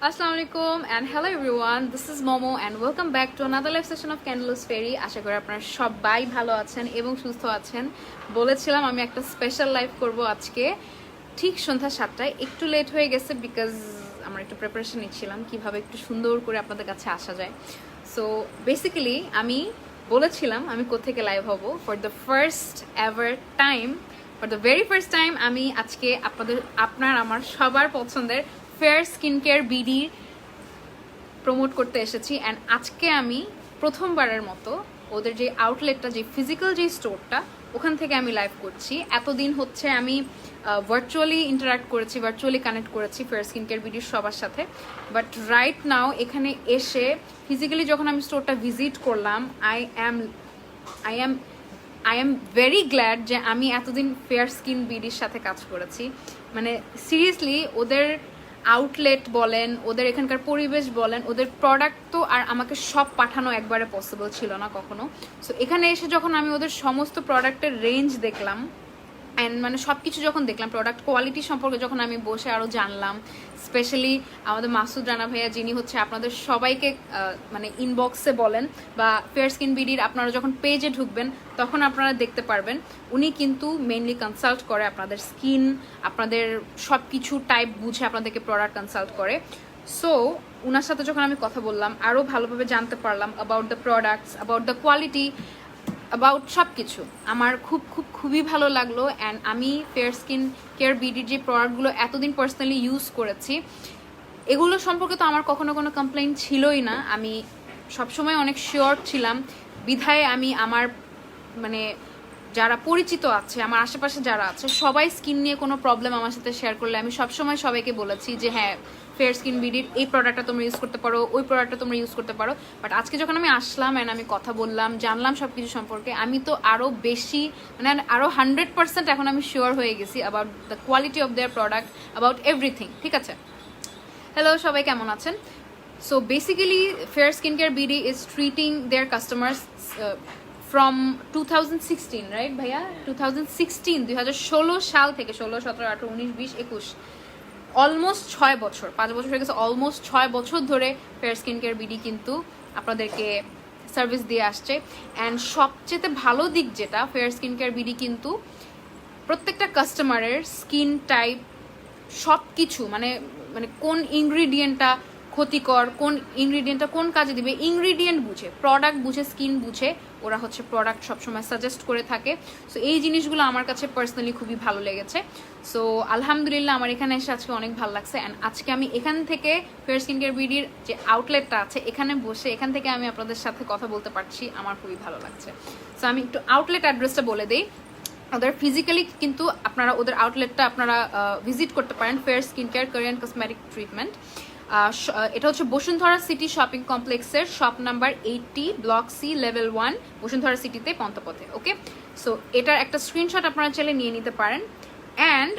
Assalamualaikum and hello everyone. This is Momo and welcome back to another live session of Candle's Fairy. আশা করি আপনারা সবাই ভালো আছেন এবং সুস্থ আছেন। বলেছিলাম আমি একটা স্পেশাল লাইভ করব আজকে ঠিক সন্ধ্যা 7টায়। একটু লেট হয়ে গেছে বিকজ আমরা একটু প্রিপারেশন নিচ্ছিলাম কিভাবে একটু সুন্দর করে আপনাদের কাছে আসা যায়। সো বেসিক্যালি আমি বলেছিলাম আমি কোত্থেকে লাইভ হব for the first ever time, for the very first time আমি আজকে আপনার আমার সবার পছন্দের fair skin care BD promote করতে এসেছি। অ্যান্ড আজকে আমি প্রথমবারের মতো ওদের যে আউটলেটটা, যে ফিজিক্যাল যে স্টোরটা, ওখান থেকে আমি লাইভ করছি। এতদিন হচ্ছে আমি ভার্চুয়ালি ইন্টারাক্ট করেছি, ভার্চুয়ালি কানেক্ট করেছি ফেয়ার স্কিন কেয়ার বিডির সবার সাথে। বাট রাইট নাও এখানে এসে ফিজিক্যালি যখন আমি স্টোরটা ভিজিট করলাম, আই এম ভেরি গ্ল্যাড যে আমি এতদিন ফেয়ার স্কিন বিডির সাথে কাজ করেছি। মানে সিরিয়াসলি ওদের আউটলেট বলেন, ওদের এখানকার পরিবেশ বলেন, ওদের প্রোডাক্ট তো আর আমাকে সব পাঠানো একবারে পসিবল ছিল না কখনো। সো এখানে এসে যখন আমি ওদের সমস্ত প্রোডাক্টের রেঞ্জ দেখলাম অ্যান্ড মানে সব কিছু যখন দেখলাম, প্রোডাক্ট কোয়ালিটি সম্পর্কে যখন আমি বসে আরও জানলাম, স্পেশালি আমাদের মাসুদ রানা ভাইয়া যিনি হচ্ছে আপনাদের সবাইকে মানে ইনবক্সে বলেন বা ফেয়ার স্কিন বিডির আপনারা যখন পেজে ঢুকবেন তখন আপনারা দেখতে পারবেন, উনি কিন্তু মেইনলি কনসাল্ট করে আপনাদের স্কিন, আপনাদের সব কিছু টাইপ বুঝে আপনাদেরকে প্রোডাক্ট কনসাল্ট করে। সো ওনার সাথে যখন আমি কথা বললাম আরও ভালোভাবে জানতে পারলাম about the products, about the quality, about সব কিছু। আমার খুবই ভালো লাগলো। অ্যান্ড আমি ফেয়ার স্কিন কেয়ার বিডির যে প্রোডাক্টগুলো এতদিন পার্সোনালি ইউজ করেছি, এগুলো সম্পর্কে তো আমার কখনো কোনো কমপ্লেইন ছিলই না। আমি সবসময় অনেক শিওর ছিলাম, বিধায় আমি আমার মানে যারা পরিচিত আছে, আমার আশেপাশে যারা আছে, সবাই স্কিন নিয়ে কোনো প্রবলেম আমার সাথে শেয়ার করলে আমি সবসময় সবাইকে বলেছি যে হ্যাঁ, ফেয়ার স্কিন বিডির এই প্রোডাক্টটা তোমরা ইউজ করতে পারো, ওই প্রোডাক্টটা তোমরা ইউজ করতে পারো। বাট আজকে যখন আমি আসলাম অ্যান্ড আমি কথা বললাম, জানলাম সব কিছু সম্পর্কে, আমি তো আরও বেশি মানে আরও 100% এখন আমি শিওর হয়ে গেছি about the quality of their product, about everything. ঠিক আছে, হ্যালো সবাই কেমন আছেন? So basically fair skin care BD is treating their customers from 2016, right ভাইয়া? 2016 সাল থেকে 16, 17, 18, 19, 20, 21, অলমোস্ট 6 বছর, 5 বছর হয়ে গেছে, অলমোস্ট 6 বছর ধরে ফেয়ার স্কিন কেয়ার বিডি কিন্তু আপনাদেরকে সার্ভিস দিয়ে আসছে। অ্যান্ড সবচেয়ে ভালো দিক যেটা, ফেয়ার স্কিন কেয়ার বিডি কিন্তু প্রত্যেকটা কাস্টমারের স্কিন টাইপ সব কিছু মানে মানে কোন ইনগ্রিডিয়েন্টটা ক্ষতিকর, কোন ইনগ্রিডিয়েন্টটা কোন কাজে দিবে, ইনগ্রিডিয়েন্ট বুঝে, প্রোডাক্ট বুঝে, স্কিন বুঝে ওরা হচ্ছে প্রোডাক্ট সবসময় সাজেস্ট করে থাকে। সো এই জিনিসগুলো আমার কাছে পার্সোনালি খুবই ভালো লেগেছে। সো আলহামদুলিল্লাহ আমার এখানে এসে আজকে অনেক ভালো লাগছে। অ্যান্ড আজকে আমি এখান থেকে ফেয়ার স্কিন কেয়ার বিডির যে আউটলেটটা আছে এখানে বসে এখান থেকে আমি আপনাদের সাথে কথা বলতে পারছি, আমার খুবই ভালো লাগছে। সো আমি একটু আউটলেট অ্যাড্রেসটা বলে দিই। ওদের ফিজিক্যালি কিন্তু আপনারা ওদের আউটলেটটা আপনারা ভিজিট করতে পারেন, fair skin care Korean cosmetic treatment. এটা হচ্ছে বসুন্ধরা সিটি শপিং কমপ্লেক্সের shop number 80, block C, level 1, Bashundhara সিটিতে, পন্তপথে। ওকে, সো এটার একটা স্ক্রিনশট আপনারা চাইলে নিয়ে নিতে পারেন। অ্যান্ড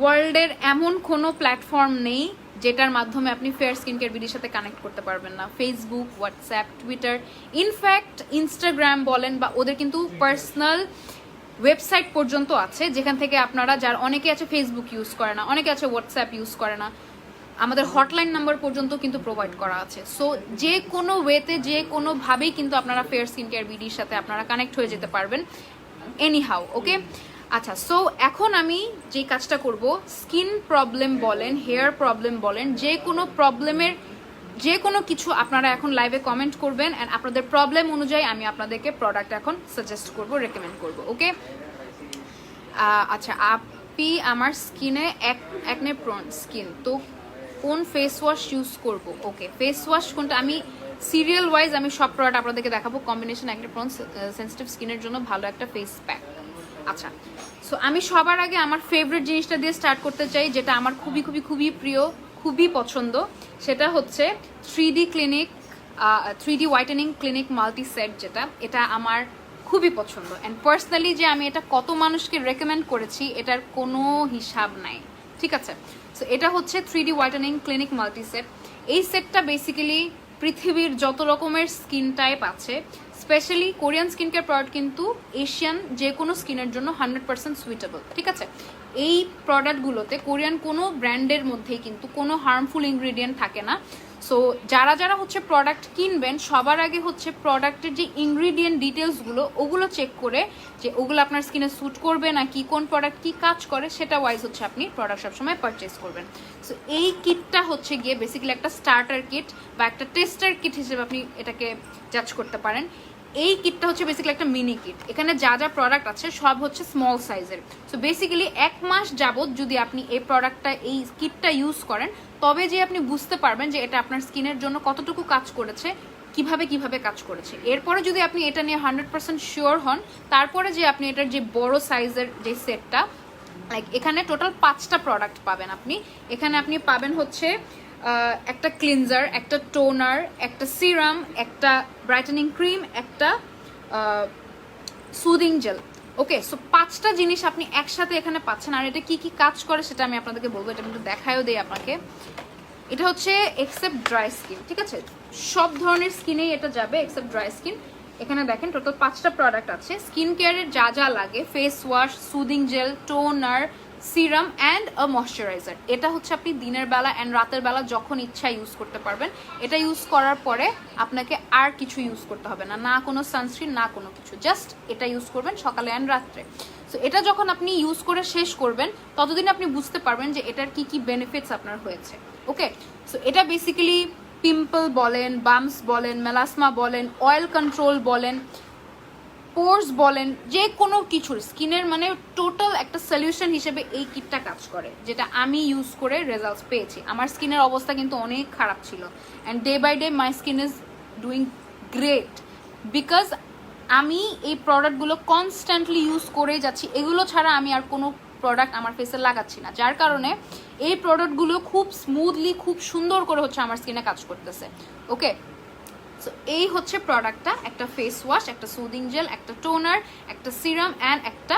ওয়ার্ল্ডের এমন কোনো প্ল্যাটফর্ম নেই যেটার মাধ্যমে আপনি ফেয়ার স্কিন কেয়ার বিডির সাথে কানেক্ট করতে পারবেন না। Facebook, WhatsApp, Twitter, in fact Instagram বলেন, বা ওদের কিন্তু পার্সোনাল ওয়েবসাইট পর্যন্ত আছে যেখান থেকে আপনারা, যার অনেকে আছে ফেসবুক ইউজ করে না, অনেকে আছে হোয়াটসঅ্যাপ ইউজ করে না, আমাদের হটলাইন নাম্বার পর্যন্ত কিন্তু প্রোভাইড করা আছে। সো যে কোনো ওয়েতে, যে কোনোভাবেই কিন্তু আপনারা ফেয়ার স্কিন কেয়ার বিডির সাথে আপনারা কানেক্ট হয়ে যেতে পারবেন এনি হাউ। ওকে, আচ্ছা, সো এখন আমি যে কাজটা করব, স্কিন প্রবলেম বলেন, হেয়ার প্রবলেম বলেন, যে কোনো প্রবলেমের যে কোনো কিছু আপনারা এখন লাইভে কমেন্ট করবেন অ্যান্ড আপনাদের প্রবলেম অনুযায়ী আমি আপনাদেরকে প্রোডাক্ট এখন সাজেস্ট করব, রেকমেন্ড করব। ওকে, আচ্ছা, আপনি আমার স্কিনে একনে প্রন স্কিন, তো কোন ফেস ওয়াশ ইউজ করব? ওকে, ফেস ওয়াশ কোনটা, আমি সিরিয়াল ওয়াইজ আমি সব প্রোডাক্ট আপনাদেরকে দেখাবো। কম্বিনেশন একনে প্রন সেন্সিটিভ স্কিনের জন্য ভালো একটা ফেস প্যাক। আচ্ছা, সো আমি সবার আগে আমার ফেভারিট জিনিসটা দিয়ে স্টার্ট করতে চাই, যেটা আমার খুবই প্রিয়, খুবই পছন্দ। সেটা হচ্ছে 3D whitening clinic multi set, যেটা এটা আমার খুবই পছন্দ। অ্যান্ড পার্সোনালি যে আমি এটা কত মানুষকে রেকমেন্ড করেছি এটার কোনো হিসাব নাই। ঠিক আছে, সো এটা হচ্ছে 3D whitening clinic multi set. এই সেটটা বেসিক্যালি পৃথিবীর যত রকমের স্কিন টাইপ আছে, specially Korean skin care product কিন্তু এশিয়ান যে কোনো স্কিনের জন্য 100% সুইটেবল। ঠিক আছে, এই প্রোডাক্টগুলোতে কোরিয়ান কোনো ব্র্যান্ডের মধ্যেই কিন্তু কোনো হার্মফুল ইনগ্রিডিয়েন্ট থাকে না। সো যারা যারা হচ্ছে প্রোডাক্ট কিনবেন সবার আগে হচ্ছে প্রোডাক্টের যে ইনগ্রিডিয়েন্ট ডিটেলসগুলো ওগুলো চেক করে যে ওগুলো আপনার স্কিনে স্যুট করবে না কি, কোন প্রোডাক্ট কি কাজ করে সেটা ওয়াইজ হচ্ছে আপনি প্রোডাক্ট সবসময় পারচেস করবেন। সো এই কিটটা হচ্ছে গিয়ে বেসিক্যালি একটা স্টার্টার কিট বা একটা টেস্টার কিট হিসেবে আপনি এটাকে জাজ করতে পারেন। এই কিটটা হচ্ছে বেসিক্যালি একটা মিনি কিট, এখানে যা যা প্রোডাক্ট আছে সব হচ্ছে স্মল সাইজের। সো বেসিক্যালি 1 মাস যাবত যদি আপনি এই প্রোডাক্টটা এই কিটটা ইউজ করেন তবে যে আপনি বুঝতে পারবেন যে এটা আপনার স্কিনের জন্য কতটুকু কাজ করেছে, কিভাবে কিভাবে কাজ করেছে। এরপরে যদি আপনি এটা নিয়ে 100% শিওর হন তারপরে যে আপনি এটার যে বড় সাইজের যে সেটটা, লাইক এখানে টোটাল 5টা প্রোডাক্ট পাবেন আপনি। এখানে আপনি পাবেন হচ্ছে একটা ক্লিনজার, একটা টোনার, একটা সিরাম, একটা ব্রাইটেনিং ক্রিম, একটা সুদিং জেল। ওকে, সো 5টা জিনিস আপনি একসাথে এখানে পাচ্ছেন। আর এটা কি কি কাজ করে সেটা আমি আপনাদেরকে বলবো, এটা কিন্তু দেখায়ও দেই আপনাকে। এটা হচ্ছে এক্সেপ্ট ড্রাই স্কিন, ঠিক আছে, সব ধরনের স্কিনেই এটা যাবে এক্সেপ্ট ড্রাই স্কিন। এখানে দেখেন টোটাল 5টা প্রোডাক্ট আছে। স্কিন কেয়ারের যা যা লাগে, face wash, soothing jail, toner, serum and a moisturiser. এটা হচ্ছে আপনি দিনের বেলা অ্যান্ড রাতের বেলা যখন ইচ্ছা ইউজ করতে পারবেন। এটা ইউজ করার পরে আপনাকে আর কিছু ইউজ করতে হবে না, না কোনো সানস্ক্রিন না কোনো কিছু, জাস্ট এটা ইউজ করবেন সকালে অ্যান্ড রাত্রে। সো এটা যখন আপনি ইউজ করে শেষ করবেন ততদিন আপনি বুঝতে পারবেন যে এটার কি কি বেনিফিটস আপনার হয়েছে। ওকে, সো এটা বেসিক্যালি পিম্পল বলেন, বাম্পস বলেন, মেলাসমা বলেন, অয়েল কন্ট্রোল বলেন, পোর্স বলেন, যে কোনো কিছুর স্কিনের মানে টোটাল একটা সলিউশন হিসেবে এই কিটটা কাজ করে, যেটা আমি ইউজ করে রেজাল্টস পেয়েছি। আমার স্কিনের অবস্থা কিন্তু অনেক খারাপ ছিল and day by day my skin is doing great because আমি এই প্রোডাক্টগুলো কনস্ট্যান্টলি ইউজ করেই যাচ্ছি। এগুলো ছাড়া আমি আর কোনো প্রোডাক্ট আমার ফেসে লাগাচ্ছি না, যার কারণে এই প্রোডাক্টগুলো খুব স্মুথলি খুব সুন্দর করে হচ্ছে আমার স্কিনে কাজ করতেছে। ওকে, সো এই হচ্ছে প্রোডাক্টটা, একটা ফেস ওয়াশ, একটা সুদিং জেল, একটা টোনার, একটা সিরাম অ্যান্ড একটা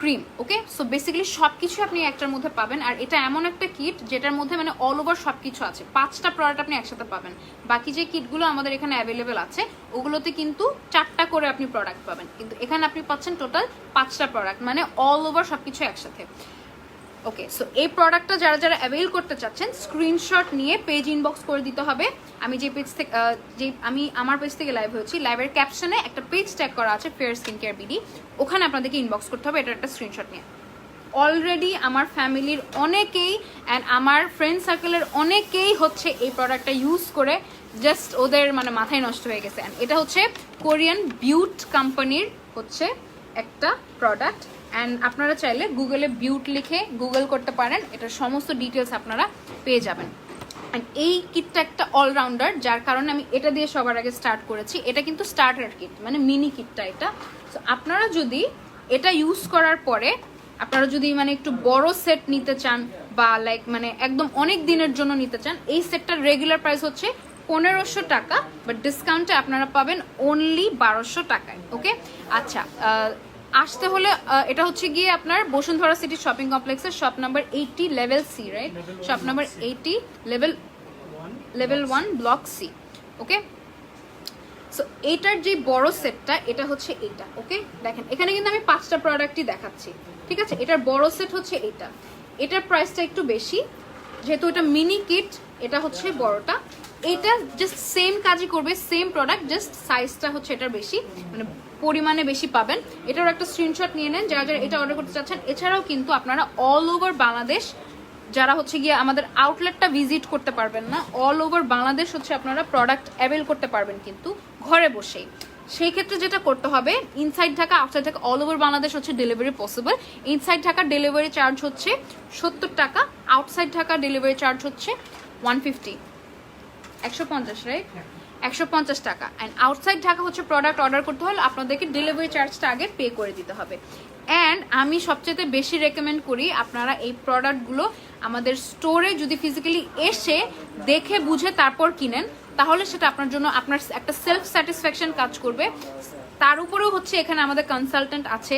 ক্রিম। ওকে, সো বেসিক্যালি সব কিছু আপনি একটার মধ্যে পাবেন। আর এটা এমন একটা কিট যেটার মধ্যে মানে অল ওভার সব কিছু আছে। 5টা প্রোডাক্ট আপনি একসাথে পাবেন। বাকি যে কিটগুলো আমাদের এখানে অ্যাভেলেবেল আছে ওগুলোতে কিন্তু 4টা করে আপনি প্রোডাক্ট পাবেন, কিন্তু এখানে আপনি পাচ্ছেন টোটাল 5টা প্রোডাক্ট, মানে অল ওভার সব কিছু একসাথে। ওকে, সো এই প্রোডাক্টটা যারা যারা অ্যাভেল করতে চাচ্ছেন স্ক্রিনশট নিয়ে পেজ ইনবক্স করে দিতে হবে। আমি যে পেজ থেকে আমার পেজ থেকে লাইভ হয়েছি, লাইভের ক্যাপশনে একটা পেজ ট্যাগ করা আছে ফেয়ার স্কিন কেয়ার বিডি, ওখানে আপনাদেরকে ইনবক্স করতে হবে এটার একটা স্ক্রিনশট নিয়ে। অলরেডি আমার ফ্যামিলির অনেকেই অ্যান্ড আমার ফ্রেন্ড সার্কেলের অনেকেই হচ্ছে এই প্রোডাক্টটা ইউজ করে জাস্ট ওদের মানে মাথায় নষ্ট হয়ে গেছে। অ্যান্ড এটা হচ্ছে কোরিয়ান বিউট কোম্পানির হচ্ছে একটা প্রোডাক্ট। অ্যান্ড আপনারা চাইলে গুগলে বিউট লিখে গুগল করতে পারেন, এটার সমস্ত ডিটেলস আপনারা পেয়ে যাবেন। অ্যান্ড এই কিটটা একটা অলরাউন্ডার, যার কারণে আমি এটা দিয়ে সবার আগে স্টার্ট করেছি। এটা কিন্তু স্টার্টার কিট, মানে মিনি কিটটা এটা। সো আপনারা যদি এটা ইউজ করার পরে আপনারা যদি মানে একটু বড় সেট নিতে চান বা লাইক মানে একদম অনেক দিনের জন্য নিতে চান, এই সেটটার রেগুলার প্রাইস হচ্ছে 1500 টাকা, বাট ডিসকাউন্টে আপনারা পাবেন অনলি 1200 টাকায়। ওকে, আচ্ছা, আসতে হলে এটা হচ্ছে গিয়ে আপনার বসুন্ধরা সিটি শপিং কমপ্লেক্সের shop number 80 level C, right? Shop number 80 level 1 block C. Okay, so এইটার যে বড় সেটটা এটা হচ্ছে এইটা। ওকে, দেখেন এখানে কিন্তু আমি 5টা প্রোডাক্টই দেখাচ্ছি, ঠিক আছে? এটার বড় সেট হচ্ছে এইটা, এটার প্রাইসটা একটু বেশি যেহেতু এটা মিনি কিট, এটা হচ্ছে বড়টা। এটা জাস্ট সেম কাজই করবে, সেম প্রোডাক্ট, জাস্ট সাইজটা হচ্ছে এটার বেশি, মানে পরিমাণে বেশি পাবেন। এটার একটা স্ক্রিনশট নিয়ে নেন যারা যারা এটা অর্ডার করতে চাচ্ছেন। এছাড়াও কিন্তু আপনারা অল ওভার বাংলাদেশ যারা হচ্ছে গিয়ে আমাদের আউটলেটটা ভিজিট করতে পারবেন না, অল ওভার বাংলাদেশ হচ্ছে আপনারা প্রোডাক্ট অ্যাভেল করতে পারবেন কিন্তু ঘরে বসেই। সেই ক্ষেত্রে যেটা করতে হবে, inside Dhaka outside Dhaka all over Bangladesh হচ্ছে delivery possible. Inside Dhaka delivery charge হচ্ছে 70 টাকা, আউটসাইড ঢাকা ডেলিভারি চার্জ হচ্ছে 150 রাইট, 150 টাকা। অ্যান্ড আউটসাইড ঢাকা হচ্ছে প্রোডাক্ট অর্ডার করতে হলে আপনাদেরকে ডেলিভারি চার্জটা আগে পে করে দিতে হবে। অ্যান্ড আমি সবচেয়ে বেশি রেকমেন্ড করি আপনারা এই প্রোডাক্টগুলো আমাদের স্টোরে যদি ফিজিক্যালি এসে দেখে বুঝে তারপর কিনেন, তাহলে সেটা আপনার জন্য আপনার একটা সেলফ স্যাটিসফ্যাকশন কাজ করবে। তার উপরেও হচ্ছে এখানে আমাদের কনসালটেন্ট আছে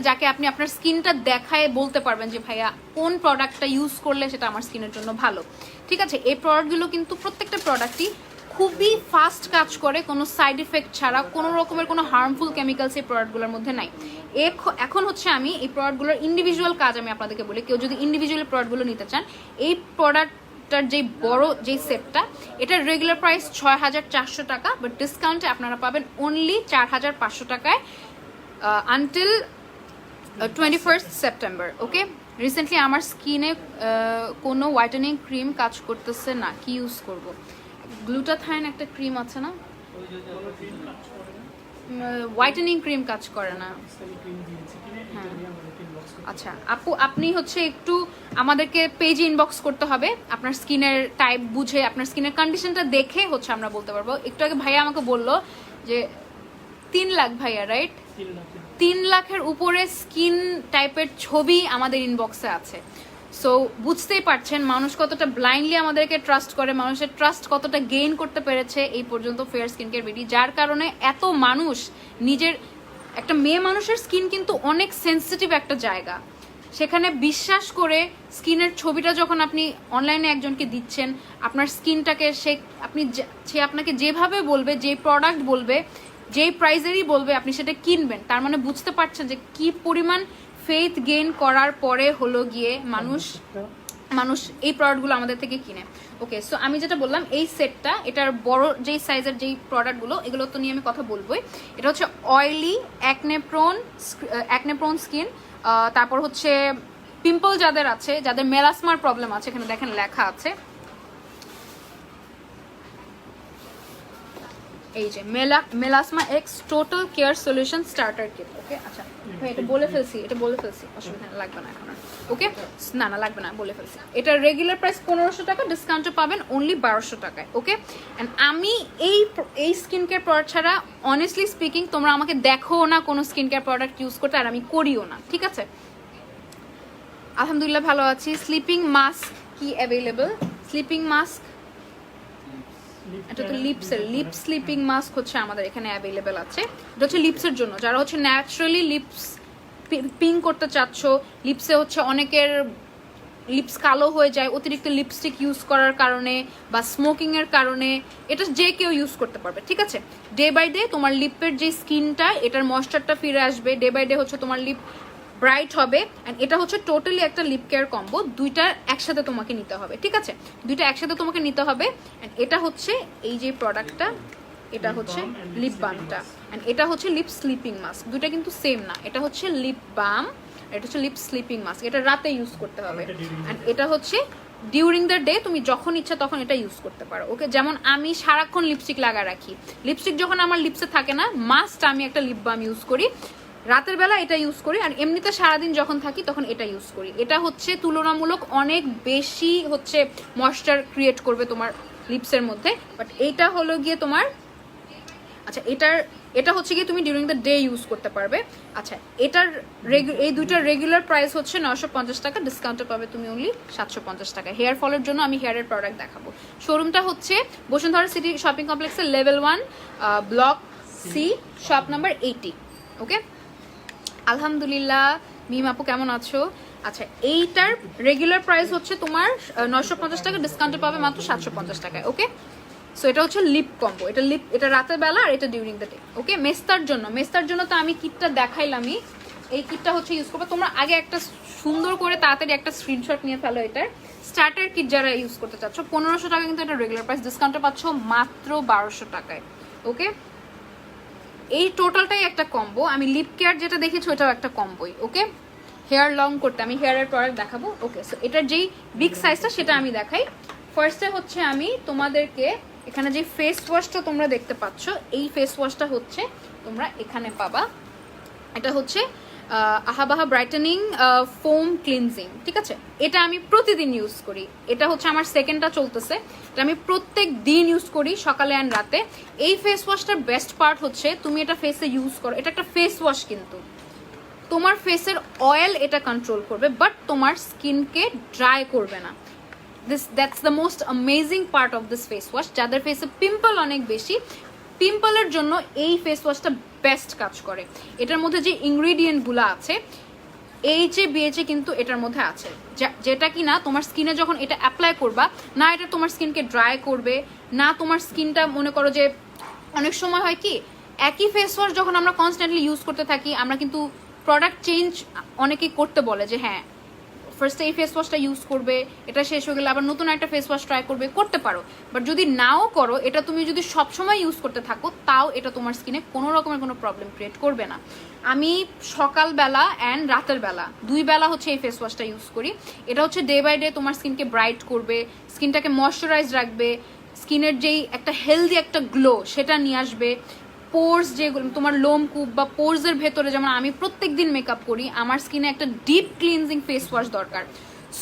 যাকে আপনি আপনার স্কিনটা দেখায় বলতে পারবেন যে ভাইয়া কোন প্রোডাক্টটা ইউজ করলে সেটা আমার স্কিনের জন্য ভালো। ঠিক আছে, এই প্রোডাক্টগুলো কিন্তু প্রত্যেকটা প্রোডাক্টই খুবই ফাস্ট কাজ করে, কোনো সাইড এফেক্ট ছাড়া, কোনো রকমের কোনো হার্মফুল কেমিক্যালস এই প্রোডাক্টগুলোর মধ্যে নাই। এখন হচ্ছে আমি এই প্রোডাক্টগুলোর ইন্ডিভিজুয়াল কাজ আমি আপনাদেরকে বলি, কেউ যদি ইন্ডিভিজুয়াল প্রোডাক্টগুলো নিতে চান, এই প্রোডাক্টটার যে বড় যেই সেটটা, এটার রেগুলার প্রাইস 6,400 টাকা, বাট ডিসকাউন্টে আপনারা পাবেন অনলি 4,500 টাকায় আনটিল 21st সেপ্টেম্বর। ওকে, রিসেন্টলি আমার স্কিনে কোনো হোয়াইটেনিং ক্রিম কাজ করতেছে না, কি ইউজ করব? গ্লুটাথাইন একটা ক্রিম আছে না, হোয়াইটেনিং ক্রিম কাজ করে না। হ্যাঁ, আচ্ছা আপু, আপনি হচ্ছে একটু আমাদেরকে পেজে ইনবক্স করতে হবে, আপনার স্কিনের টাইপ বুঝে, আপনার স্কিনের কন্ডিশনটা দেখে হচ্ছে আমরা বলতে পারবো। একটু আগে ভাইয়া আমাকে বললো যে 3 লাখ, ভাইয়া রাইট, 3 লাখের উপরে স্কিন টাইপের ছবি আমাদের ইনবক্সে আছে। সো বুঝতেই পারছেন মানুষ কতটা ব্লাইন্ডলি আমাদেরকে ট্রাস্ট করে, মানুষের ট্রাস্ট কতটা গেইন করতে পেরেছে এই পর্যন্ত ফেয়ার স্কিন কেয়ার বিডি, যার কারণে এত মানুষ নিজের, একটা মেয়ে মানুষের স্কিন কিন্তু অনেক সেন্সিটিভ একটা জায়গা, সেখানে বিশ্বাস করে স্কিনের ছবিটা যখন আপনি অনলাইনে একজনকে দিচ্ছেন, আপনার স্কিনটাকে সে আপনাকে যেভাবে বলবে, যে প্রোডাক্ট বলবে, যেই প্রাইজেরই বলবে, আপনি সেটা কিনবেন, তার মানে বুঝতে পারছেন যে কি পরিমাণ ফেথ গেইন করার পরে হলো গিয়ে মানুষ এই প্রোডাক্টগুলো আমাদের থেকে কিনে। ওকে, সো আমি যেটা বললাম, এই সেটটা, এটার বড় যেই সাইজের যেই প্রোডাক্টগুলো, এগুলো তো নিয়ে আমি কথা বলবোই। এটা হচ্ছে অয়েলি অ্যাকনে প্রোন স্কিন, তারপর হচ্ছে পিম্পল যাদের আছে, যাদের মেলাসমার প্রবলেম আছে, এখানে দেখেন লেখা আছে এই যে melasma X total care solution starter kit. Okay, আচ্ছা এটা বলে ফেলছি, অসুবিধা লাগবে না এখন। ওকে, না লাগবে না, বলে ফেলছি। এটা রেগুলার প্রাইস 1500 টাকা, ডিসকাউন্টে পাবেন অনলি 1200 টাকায়। ওকে, অ্যান্ড আমি এই স্কিন কেয়ার প্রোডাক্ট ছাড়া অনেস্টলি স্পিকিং তোমরা আমাকে দেখো না কোনো স্কিন কেয়ার প্রোডাক্ট ইউজ করতে, আর আমি করিও না, ঠিক আছে? আলহামদুলিল্লাহ ভালো আছি। স্লিপিং মাস্ক কি অ্যাভেলেবল? স্লিপিং মাস্ক, এটা তো লিপ স্লিপিং মাস্ক হচ্ছে আমাদের এখানে অ্যাভেলেবেল আছে। এটা হচ্ছে লিপসের জন্য, যারা হচ্ছে ন্যাচারালি লিপস পিঙ্ক করতে চাচ্ছ, লিপসে হচ্ছে অনেকের লিপস কালো হয়ে যায় অতিরিক্ত লিপস্টিক ইউজ করার কারণে বা স্মোকিং এর কারণে, এটা যে কেউ ইউজ করতে পারবে, ঠিক আছে? ডে বাই ডে তোমার লিপের যে স্কিনটা, এটার ময়েশ্চারটা ফিরে আসবে, ডে বাই ডে হচ্ছে তোমার লিপ ব্রাইট হবে। অ্যান্ড এটা হচ্ছে টোটালি একটা লিপ কেয়ার কম্বো, দুইটা একসাথে তোমাকে নিতে হবে, ঠিক আছে? দুইটা একসাথে তোমাকে নিতে হবে। অ্যান্ড এটা হচ্ছে এই যে প্রোডাক্টটা, এটা হচ্ছে লিপ বামটা, অ্যান্ড এটা হচ্ছে লিপ স্লিপিং মাস্ক, দুইটা কিন্তু সেম না। এটা হচ্ছে লিপ বাম, এটা হচ্ছে লিপ স্লিপিং মাস্ক, এটা রাতে ইউজ করতে হবে। অ্যান্ড এটা হচ্ছে ডিউরিং দ্য ডে, তুমি যখন ইচ্ছা তখন এটা ইউজ করতে পারো। ওকে, যেমন আমি সারাক্ষণ লিপস্টিক লাগা রাখি, লিপস্টিক যখন আমার লিপসে থাকে না, মাস্ট আমি একটা লিপ বাম ইউজ করি, রাতের বেলা এটা ইউজ করি, আর এমনিতে সারাদিন যখন থাকি তখন এটা ইউজ করি। এটা হচ্ছে তুলনামূলক অনেক বেশি হচ্ছে ময়েশ্চার ক্রিয়েট করবে তোমার লিপসের মধ্যে, বাট এইটা হলো গিয়ে তোমার, আচ্ছা এটা হচ্ছে গিয়ে তুমি ডিউরিং দ্য ডে ইউজ করতে পারবে। আচ্ছা, এই দুইটার রেগুলার প্রাইস হচ্ছে 950 টাকা, ডিসকাউন্টে পাবে তুমি অনলি 750 টাকা। হেয়ার ফলের জন্য আমি হেয়ারের প্রোডাক্ট দেখাবো। শোরুমটা হচ্ছে বসুন্ধরা সিটি শপিং কমপ্লেক্সের level 1 block C, shop number 80। Okay, আলহামদুলিল্লাহ। মিম আপু কেমন আছো? আচ্ছা, এইটার রেগুলার প্রাইস হচ্ছে তোমার 950 টাকা, ডিসকাউন্টে পাবে মাত্র 750 টাকায়। ওকে, সো এটা হচ্ছে লিপ কম্বো, এটা রাতের বেলা আর এটা ডিউরিং দ্য ডে। ওকে, মেস্তার জন্য তো আমি কিটটা দেখাইলামই, এই কিটটা হচ্ছে ইউজ করবে তোমরা। আগে একটা সুন্দর করে তাড়াতাড়ি একটা স্ক্রিনশট নিয়ে ফেলো এটার। স্টার্টার কিট যারা ইউজ করতে চাচ্ছ 1500 টাকা, কিন্তু এটা রেগুলার প্রাইস, ডিসকাউন্টে পাচ্ছ মাত্র 1200 টাকায়। ওকে, এই টোটালটাই একটা কম্বো। আমি লিপ কেয়ার যেটা দেখেছি ওটাও একটা কম্বোই। ওকে, হেয়ার লং করতে আমি হেয়ারের প্রোডাক্ট দেখাবো। ওকে, সো এটার যেই বিগ সাইজটা সেটা আমি দেখাই। ফার্স্টে হচ্ছে আমি তোমাদেরকে এখানে যে ফেস ওয়াশটা তোমরা দেখতে পাচ্ছ, এই ফেস ওয়াশটা হচ্ছে তোমরা এখানে পাবা। এটা হচ্ছে আহাবাহা ব্রাইটেনিং ফোম ক্লিনজিং, ঠিক আছে? এটা আমি প্রতিদিন ইউজ করি, এটা হচ্ছে আমার সেকেন্ডটা চলতেছে, এটা আমি প্রত্যেক দিন ইউজ করি সকালে অ্যান্ড রাতে। এই ফেস ওয়াশটার বেস্ট পার্ট হচ্ছে তুমি এটা ফেসে ইউজ করো, এটা একটা ফেস ওয়াশ, কিন্তু তোমার ফেসের অয়েল এটা কন্ট্রোল করবে, বাট তোমার স্কিনকে ড্রাই করবে না। That's the most amazing part of this face wash. যাদের ফেসে পিম্পল অনেক বেশি, পিম্পলের জন্য এই ফেস ওয়াশটা বেস্ট কাজ করে। এটার মধ্যে যে ইনগ্রিডিয়েন্টগুলো আছে BHA কিন্তু এটার মধ্যে আছে, যেটা কি না তোমার স্কিনে যখন এটা অ্যাপ্লাই করবা না এটা তোমার স্কিনকে ড্রাই করবে না, তোমার স্কিনটা মনে করো যে অনেক সময় হয় কি একই ফেস ওয়াশ যখন আমরা কনস্ট্যান্টলি ইউজ করতে থাকি আমরা কিন্তু প্রোডাক্ট চেঞ্জ অনেকেই করতে বলে যে হ্যাঁ ফার্স্টে এই ফেস ওয়াশটা ইউজ করবে, এটা শেষ হয়ে গেলে আবার নতুন একটা ফেস ওয়াশ ট্রাই করতে পারো। বাট যদি নাও করো, এটা তুমি যদি সবসময় ইউজ করতে থাকো তাও এটা তোমার স্কিনে কোনো রকমের কোনো প্রবলেম ক্রিয়েট করবে না। আমি সকালবেলা অ্যান্ড রাতের বেলা 2 বেলা হচ্ছে এই ফেস ওয়াশটা ইউজ করি। এটা হচ্ছে ডে বাই ডে তোমার স্কিনকে ব্রাইট করবে, স্কিনটাকে ময়শ্চারাইজ রাখবে, স্কিনের যেই একটা হেলদি একটা গ্লো সেটা নিয়ে আসবে। পোর্স যেগুলো তোমার লোমকূপ বা পোর্সের ভেতরে, যেমন আমি প্রত্যেক দিন মেকআপ করি, আমার স্কিনে একটা ডিপ ক্লিনজিং ফেস ওয়াশ দরকার।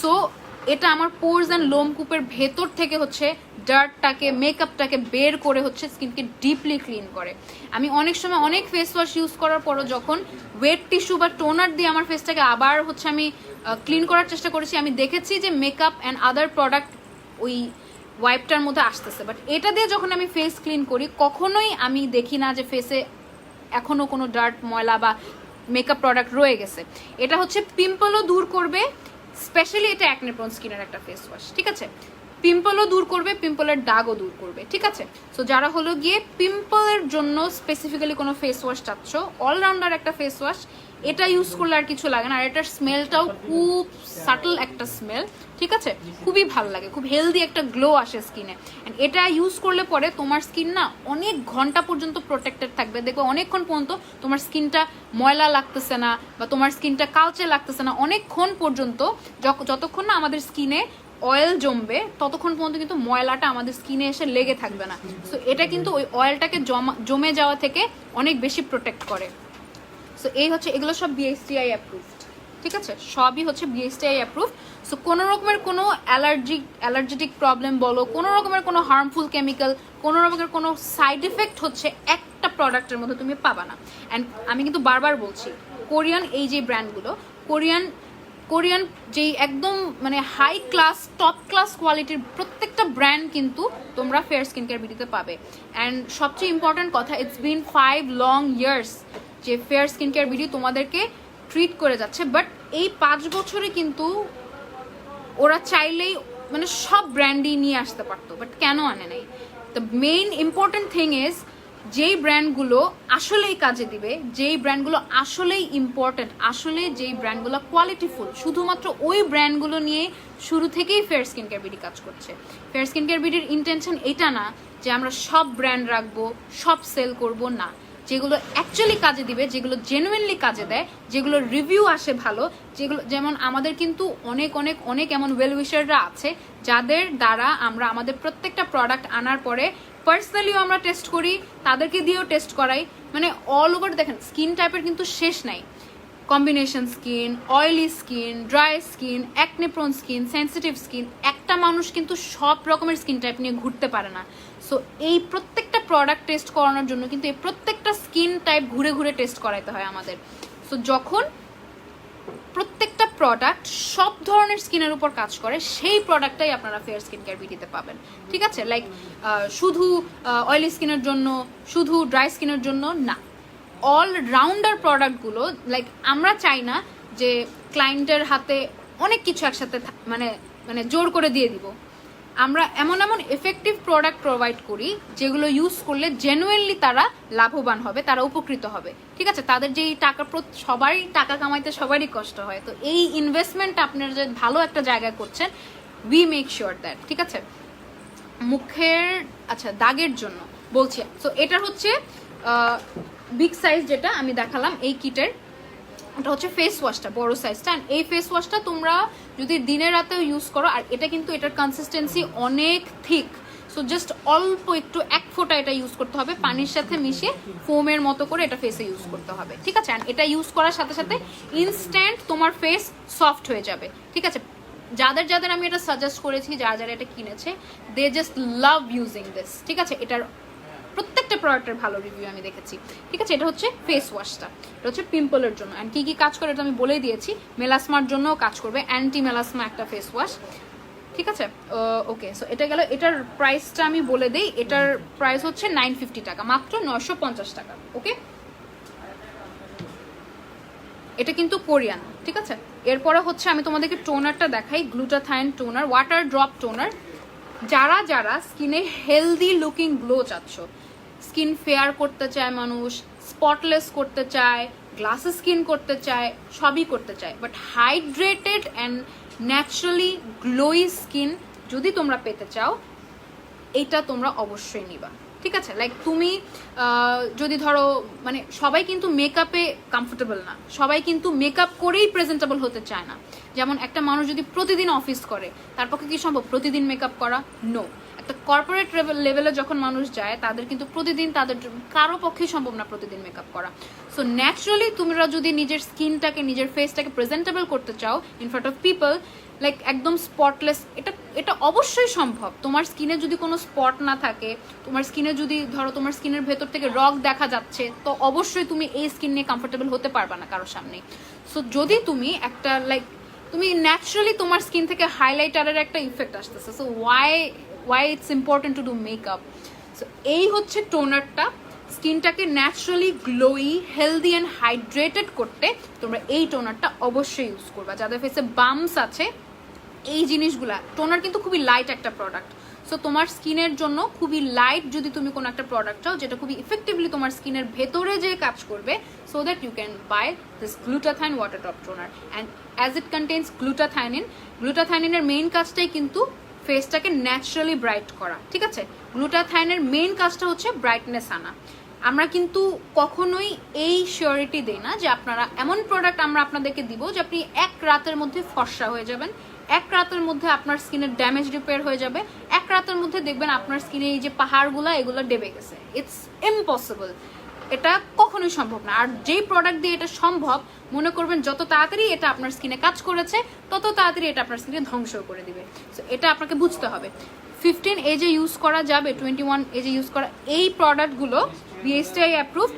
সো এটা আমার পোর্স অ্যান্ড লোমকূপের ভেতর থেকে হচ্ছে ডার্টটাকে মেকআপটাকে বের করে হচ্ছে স্কিনকে ডিপলি ক্লিন করে। আমি অনেক সময় অনেক ফেস ওয়াশ ইউজ করার পরও যখন ওয়েট টিস্যু বা টোনার দিয়ে আমার ফেসটাকে আবার হচ্ছে আমি ক্লিন করার চেষ্টা করেছি, আমি দেখেছি যে মেকআপ অ্যান্ড আদার প্রোডাক্ট ওই ওয়াইপটার মধ্যে আসতেছে। বাট এটা দিয়ে যখন আমি ফেস ক্লিন করি কখনোই আমি দেখি না যে ফেসে এখনও কোনো ডার্ট ময়লা বা মেকআপ প্রোডাক্ট রয়ে গেছে। এটা হচ্ছে পিম্পলও দূর করবে, স্পেশালি এটা অ্যাকনে প্রোন স্কিনের একটা ফেস ওয়াশ, ঠিক আছে। পিম্পলও দূর করবে, পিম্পলের দাগও দূর করবে, ঠিক আছে। সো যারা হলো গিয়ে পিম্পলের জন্য স্পেসিফিক্যালি কোনো ফেস ওয়াশ চাচ্ছ, অলরাউন্ডার একটা ফেস ওয়াশ, এটা ইউজ করলে আর কিছু লাগে না। আর এটার স্মেলটাও খুব সাটল একটা স্মেল, ঠিক আছে, খুবই ভালো লাগে, খুব হেলদি একটা গ্লো আসে স্কিনে। অ্যান্ড এটা ইউজ করলে পরে তোমার স্কিন না অনেক ঘন্টা পর্যন্ত প্রোটেক্টেড থাকবে। দেখবে অনেকক্ষণ পর্যন্ত তোমার স্কিনটা ময়লা লাগতেছে না বা তোমার স্কিনটা কালচে লাগতেছে না, অনেকক্ষণ পর্যন্ত। যতক্ষণ না আমাদের স্কিনে অয়েল জমবে ততক্ষণ পর্যন্ত কিন্তু ময়লাটা আমাদের স্কিনে এসে লেগে থাকবে না। সো এটা কিন্তু ওই অয়েলটাকে জমে যাওয়া থেকে অনেক বেশি প্রোটেক্ট করে। সো এই হচ্ছে, এগুলো সব BSTI অ্যাপ্রুভড, ঠিক আছে, সবই হচ্ছে BSTI অ্যাপ্রুভড। সো কোনো রকমের কোনো অ্যালার্জেটিক প্রবলেম বলো, কোনো রকমের কোনো হার্মফুল কেমিক্যাল, কোনো রকমের কোনো সাইড এফেক্ট হচ্ছে একটা প্রোডাক্টের মধ্যে তুমি পাবা না। অ্যান্ড আমি কিন্তু বারবার বলছি, কোরিয়ান এই যে ব্র্যান্ডগুলো, কোরিয়ান যেই একদম মানে হাই ক্লাস টপ ক্লাস কোয়ালিটির প্রত্যেকটা ব্র্যান্ড কিন্তু তোমরা ফেয়ার স্কিন কেয়ার বিউটিতে পাবে। অ্যান্ড সবচেয়ে ইম্পর্ট্যান্ট কথা, ইটস বিন 5 লং ইয়ার্স যে ফেয়ার স্কিন কেয়ার বিউটি তোমাদেরকে ট্রিট করে যাচ্ছে। বাট এই 5 বছরে কিন্তু ওরা চাইলেই মানে সব ব্র্যান্ডই নিয়ে আসতে পারতো, বাট কেন আনে নাই? The main important thing is যেই ব্র্যান্ডগুলো আসলেই কাজে দিবে, যেই ব্র্যান্ডগুলো আসলেই ইম্পর্টেন্ট, আসলে যেই ব্র্যান্ডগুলো কোয়ালিটিফুল, শুধুমাত্র ওই ব্র্যান্ডগুলো নিয়ে শুরু থেকেই ফেয়ার স্কিন কেয়ার বিউটি কাজ করছে। ফেয়ার স্কিন কেয়ার বিউটির ইন্টেনশন এটা না যে আমরা সব ব্র্যান্ড রাখবো, সব সেল করব, না। যেগুলো অ্যাকচুয়ালি কাজে দিবে, যেগুলো জেনুইনলি কাজে দেয়, যেগুলো রিভিউ আসে ভালো, যেগুলো, যেমন আমাদের কিন্তু অনেক অনেক অনেক এমন ওয়েল উইশাররা আছে যাদের দ্বারা আমরা আমাদের প্রত্যেকটা প্রোডাক্ট আনার পরে পার্সোনালিও আমরা টেস্ট করি, তাদেরকে দিয়েও টেস্ট করাই। মানে অল ওভার দেখেন স্কিন টাইপের কিন্তু শেষ নাই, combination skin, oily skin, dry skin, acne prone skin, sensitive skin, একটা মানুষ কিন্তু সব রকমের স্কিন টাইপ নিয়ে ঘুরতে পারে না। সো এই প্রত্যেকটা প্রোডাক্ট টেস্ট করানোর জন্য কিন্তু এই প্রত্যেকটা স্কিন টাইপ ঘুরে ঘুরে টেস্ট করাইতে হয় আমাদের। সো যখন প্রত্যেকটা প্রোডাক্ট সব ধরনের স্কিনের উপর কাজ করে, সেই প্রোডাক্টটাই আপনারা ফেয়ার স্কিন কেয়ার বিউটিতে পাবেন, ঠিক আছে। লাইক শুধু অয়েলি স্কিনের জন্য, শুধু ড্রাই স্কিনের জন্য না, অলরাউন্ডার প্রোডাক্টগুলো। লাইক আমরা চাই না যে ক্লায়েন্টের হাতে অনেক কিছু একসাথে মানে মানে জোর করে দিয়ে দিব। আমরা এমন এমন এফেক্টিভ প্রোডাক্ট প্রোভাইড করি যেগুলো ইউজ করলে জেনুইনলি তারা লাভবান হবে, তারা উপকৃত হবে, ঠিক আছে। তাদের যেই টাকা, সবারই টাকা কামাইতে সবারই কষ্ট হয়, তো এই ইনভেস্টমেন্ট আপনারা যে ভালো একটা জায়গায় করছেন, উই মেক শিওর দ্যাট, ঠিক আছে। মুখের আচ্ছা দাগের জন্য বলছি, তো এটার হচ্ছে বিগ সাইজ যেটা আমি দেখালাম এই কিটের, এটা হচ্ছে ফেস ওয়াশটা বড় সাইজটা। এই ফেস ওয়াশটা তোমরা যদি দিনের রাতেও ইউজ করো, আর এটা কিন্তু এটার কনসিস্টেন্সি অনেক থিক, সো জাস্ট অল্প একটু 1 ফোঁটা এটা ইউজ করতে হবে, পানির সাথে মিশিয়ে ফোমের মতো করে এটা ফেসে ইউজ করতে হবে, ঠিক আছে। এটা ইউজ করার সাথে সাথে ইনস্ট্যান্ট তোমার ফেস সফট হয়ে যাবে, ঠিক আছে। যাদের যাদের আমি এটা সাজেস্ট করেছি, যারা যারা এটা কিনেছে, they just love using this, ঠিক আছে। এটার প্রত্যেকটা প্রোডাক্টের ভালো রিভিউ আমি দেখেছি, ঠিক আছে। এটা হচ্ছে ফেস ওয়াশটা, এটা হচ্ছে পিম্পলের জন্য। অ্যান্ড কী কী কাজ করে এটা আমি বলেই দিয়েছি, মেলাসমার জন্যও কাজ করবে, অ্যান্টি মেলাসমা একটা ফেস ওয়াশ, ঠিক আছে। ওকে, সো এটা গেল। এটার প্রাইসটা আমি বলে দিই, এটার প্রাইস হচ্ছে 950 টাকা, মাত্র 950 টাকা, ওকে। এটা কিন্তু কোরিয়ান, ঠিক আছে। এরপরে হচ্ছে আমি তোমাদেরকে টোনারটা দেখাই, glutathione toner, water drop toner. যারা যারা স্কিনে হেলদি লুকিং গ্লো চাচ্ছ, স্কিন ফেয়ার করতে চায় মানুষ, স্পটলেস করতে চায়, গ্লাসি স্কিন করতে চায়, সবই করতে চায়, but hydrated and naturally glowy skin যদি তোমরা পেতে চাও, এইটা তোমরা অবশ্যই নিবা, ঠিক আছে। লাইক তুমি যদি ধরো, মানে সবাই কিন্তু মেকআপে কমফোর্টেবল না, সবাই কিন্তু মেকআপ করেই প্রেজেন্টেবল হতে চায় না। যেমন একটা মানুষ যদি প্রতিদিন অফিস করে, তার পক্ষে কি সম্ভব প্রতিদিন মেকআপ করা? নো। একটা কর্পোরেট লেভেলে যখন মানুষ যায়, তাদের কিন্তু প্রতিদিন, তাদের কারো পক্ষেই সম্ভব না প্রতিদিন মেকআপ করা। সো ন্যাচারালি তোমরা যদি নিজের স্কিনটাকে, নিজের ফেসটাকে প্রেজেন্টেবল করতে চাও in front of people, like একদম স্পটলেস, এটা অবশ্যই সম্ভব। তোমার স্কিনে যদি কোনো স্পট না থাকে, তোমার স্কিনে যদি ধরো তোমার স্কিনের ভেতর থেকে রগ দেখা যাচ্ছে, তো অবশ্যই তুমি এই স্কিন নিয়ে কমফোর্টেবল হতে পারবা না কারোর সামনে। সো যদি তুমি একটা লাইক তুমি ন্যাচারালি তোমার স্কিন থেকে হাইলাইটারের একটা ইফেক্ট আসতেছে, so why it's important to do makeup. So এই হচ্ছে টোনারটা, স্কিনটাকে naturally glowy, healthy and hydrated করতে তোমরা এই টোনারটা অবশ্যই ইউজ করবা। যাদের ফেসে বাম্পস আছে, এই জিনিসগুলা, টোনার কিন্তু খুবই লাইট একটা প্রোডাক্ট। সো তোমার স্কিনের জন্য খুবই লাইট যদি তুমি কোনো একটা প্রোডাক্ট চাও যেটা খুবই ইফেক্টিভলি তোমার স্কিনের ভেতরে যে কাজ করবে, so that you can buy this glutathione water drop toner. And as it contains গ্লুটাথাইনিন, গ্লুটাথাইনিনের মেইন কাজটাই কিন্তু ফেসটাকে ন্যাচারালি ব্রাইট করা, ঠিক আছে। গ্লুটাথাইনের মেইন কাজটা হচ্ছে ব্রাইটনেস আনা। আমরা কিন্তু কখনোই এই শিওরিটি দিই না যে আপনারা এমন প্রোডাক্ট আমরা আপনাদেরকে দিব যে আপনি এক রাতের মধ্যে ফর্সা হয়ে যাবেন, এক রাতের মধ্যে আপনার স্কিনের ড্যামেজ রিপেয়ার হয়ে যাবে, এক রাতের মধ্যে দেখবেন আপনার স্কিনে এই যে পাহাড়গুলো এগুলো ডেবে গেছে। ইটস ইম্পসিবল, এটা কখনোই সম্ভব না। আর যেই প্রোডাক্ট দিয়ে এটা সম্ভব, মনে করবেন যত তাড়াতাড়ি এটা আপনার স্কিনে কাজ করেছে, তত তাড়াতাড়ি এটা আপনার স্কিনে ধ্বংস করে দিবে। সো এটা আপনাকে বুঝতে হবে। 15 এজে ইউজ করা যাবে, 21 এজে ইউজ করা এই প্রোডাক্টগুলো বিএসটিআই অ্যাপ্রুভ,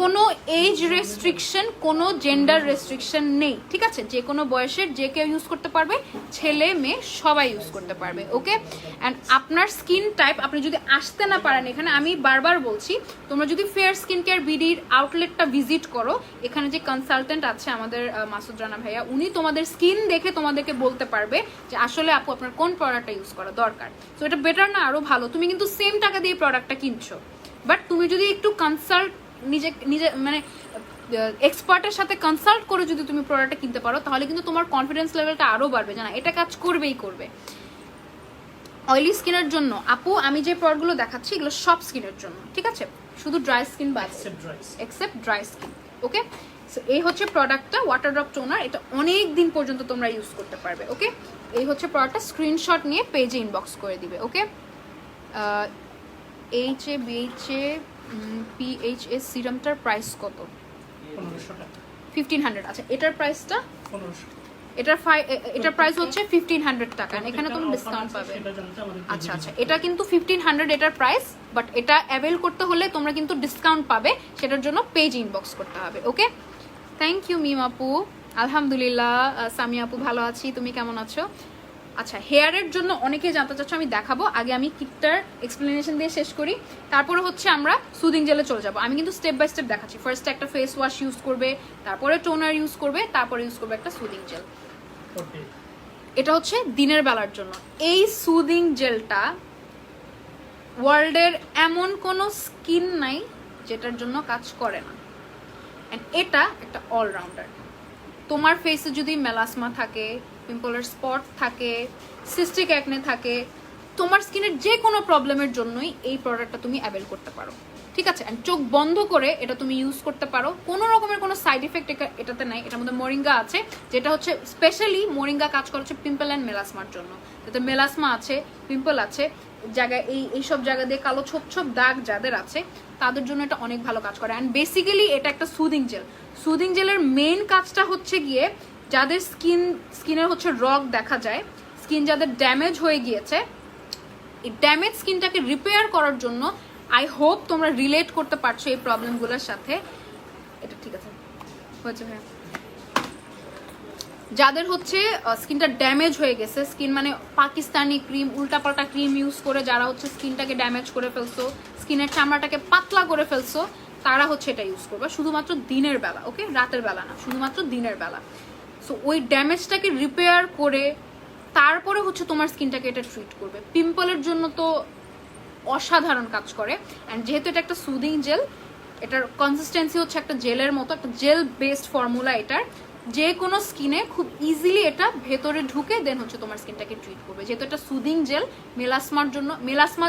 কোনো এজ রেস্ট্রিকশন, কোনো জেন্ডার রেস্ট্রিকশন নেই, ঠিক আছে। যে কোনো বয়সের যে কেউ ইউজ করতে পারবে, ছেলে মেয়ে সবাই ইউজ করতে পারবে, ওকে। অ্যান্ড আপনার স্কিন টাইপ, আপনি যদি আসতে না পারেন এখানে, আমি বারবার বলছি, তোমরা যদি ফেয়ার স্কিন কেয়ার বিডির আউটলেটটা ভিজিট করো, এখানে যে কনসালটেন্ট আছে আমাদের মাসুদ রানা ভাইয়া, উনি তোমাদের স্কিন দেখে তোমাদেরকে বলতে পারবে যে আসলে আপু আপনার কোন প্রোডাক্টটা ইউজ করা দরকার। সো এটা বেটার না, আরও ভালো। তুমি কিন্তু সেম টাকা দিয়ে প্রোডাক্টটা কিনছো, বাট তুমি যদি একটু কনসাল্ট নিজে মানে এক্সপার্টের সাথে কনসাল্ট করে যদি তুমি প্রোডাক্টটা কিনতে পারো, তাহলে কিন্তু তোমার কনফিডেন্স লেভেলটা আরও বাড়বে, জানা এটা কাজ করবেই করবে। অয়েলি স্কিনের জন্য আপু আমি যে প্রোডাক্টগুলো দেখাচ্ছি এগুলো সব স্কিনের জন্য, ঠিক আছে, শুধু ড্রাই স্কিন বাদ, এক্সেপ্ট ড্রাই স্কিন, ওকে। সো এই হচ্ছে প্রোডাক্টটা, ওয়াটার ড্রপ টোনার। এটা অনেক দিন পর্যন্ত তোমরা ইউজ করতে পারবে, ওকে। এই হচ্ছে প্রোডাক্টটা, স্ক্রিনশট নিয়ে পেজে ইনবক্স করে দিবে, ওকে। এইচএ বিএইচএ পিএইচএস সিরামটার প্রাইস কত? 1500। আচ্ছা, এটার প্রাইসটা 1500, এটার প্রাইস হচ্ছে 1500 টাকা। এখানে তুমি ডিসকাউন্ট পাবে। আচ্ছা আচ্ছা, এটা কিন্তু 1500 এটার প্রাইস, বাট এটা অ্যাভেল করতে হলে তোমরা কিন্তু ডিসকাউন্ট পাবে, সেটার জন্য পেজ ইনবক্স করতে হবে, ওকে। থ্যাংক ইউ মিম আপু। আলহামদুলিল্লাহ সামিয়া আপু ভালো আছি, তুমি কেমন আছো? আচ্ছা, হেয়ারের জন্য অনেকেই জানতে চাচ্ছ, আমি দেখাবো। আগে আমি কিটটার এক্সপ্লেনেশন দিয়ে শেষ করি, তারপরে হচ্ছে আমরা সুদিং জেলে চলে যাব। আমি কিন্তু স্টেপ বাই স্টেপ দেখাচ্ছি। ফার্স্ট একটা ফেস ওয়াশ ইউজ করবে, তারপরে টোনার ইউজ করবে, তারপরে ইউজ করবে একটা সুদিং জেল। এটা হচ্ছে দিনের বেলার জন্য। এই সুদিং জেলটা ওয়ার্ল্ডের এমন কোনো স্কিন নাই যেটার জন্য কাজ করে না, অ্যান্ড এটা একটা অলরাউন্ডার। তোমার ফেসে যদি মেলাসমা থাকে, পিম্পলের স্পট থাকে, সিস্টিক অ্যাকনে থাকে, তোমার স্কিনের যে কোনো প্রবলেমের জন্যই এই প্রোডাক্টটা তুমি অ্যাভেল করতে পারো, ঠিক আছে। অ্যান্ড চোখ বন্ধ করে এটা তুমি ইউজ করতে পারো, কোনো রকমের কোনো সাইড ইফেক্ট এটাতে নাই। এটার মধ্যে মোরিঙ্গা আছে, যেটা হচ্ছে স্পেশালি মোরিঙ্গা কাজ করে হচ্ছে পিম্পল অ্যান্ড মেলাসমার জন্য। যাতে মেলাসমা আছে, পিম্পল আছে জায়গায়, এইসব জায়গা দিয়ে কালো ছোপ ছোপ দাগ যাদের আছে, তাদের জন্য এটা অনেক ভালো কাজ করে। অ্যান্ড বেসিক্যালি এটা একটা সুদিং জেল। সুদিং জেলের মেইন কাজটা হচ্ছে গিয়ে যাদের স্কিনের হচ্ছে রগ দেখা যায়, স্কিন যাদের ড্যামেজ হয়ে গিয়েছে, এই ড্যামেজ স্কিনটাকে রিপেয়ার করার জন্য। আই হোপ তোমরা রিলেট করতে পারছো এই প্রবলেমগুলোর সাথে। এটা ঠিক আছে হয়েছে ভাইয়া। যাদের হচ্ছে স্কিনটা ড্যামেজ হয়ে গেছে, স্কিন মানে পাকিস্তানি ক্রিম, উল্টাপাল্টা ক্রিম ইউজ করে যারা হচ্ছে স্কিনটাকে ড্যামেজ করে ফেলছো, স্কিনের চামড়াটাকে পাতলা করে ফেলছো, তারা হচ্ছে এটা ইউজ করবে শুধুমাত্র দিনের বেলা, ওকে, রাতের বেলা না, শুধুমাত্র দিনের বেলা। সো ওই ড্যামেজটাকে রিপেয়ার করে তারপরে হচ্ছে তোমার স্কিনটাকে এটা ট্রিট করবে। পিম্পলের জন্য তো অসাধারণ কাজ করে। অ্যান্ড যেহেতু এটা একটা সুদিং জেল, এটার কনসিস্টেন্সি হচ্ছে একটা জেলের মতো, একটা জেল বেসড ফর্মুলা এটার, যে কোনো স্কিনে খুব ইজিলি এটা ভেতরে ঢুকে দেন হচ্ছে তোমার স্কিনটাকে ট্রিট করবে। যেহেতু এটা সুদিং জেল, মেলাসমা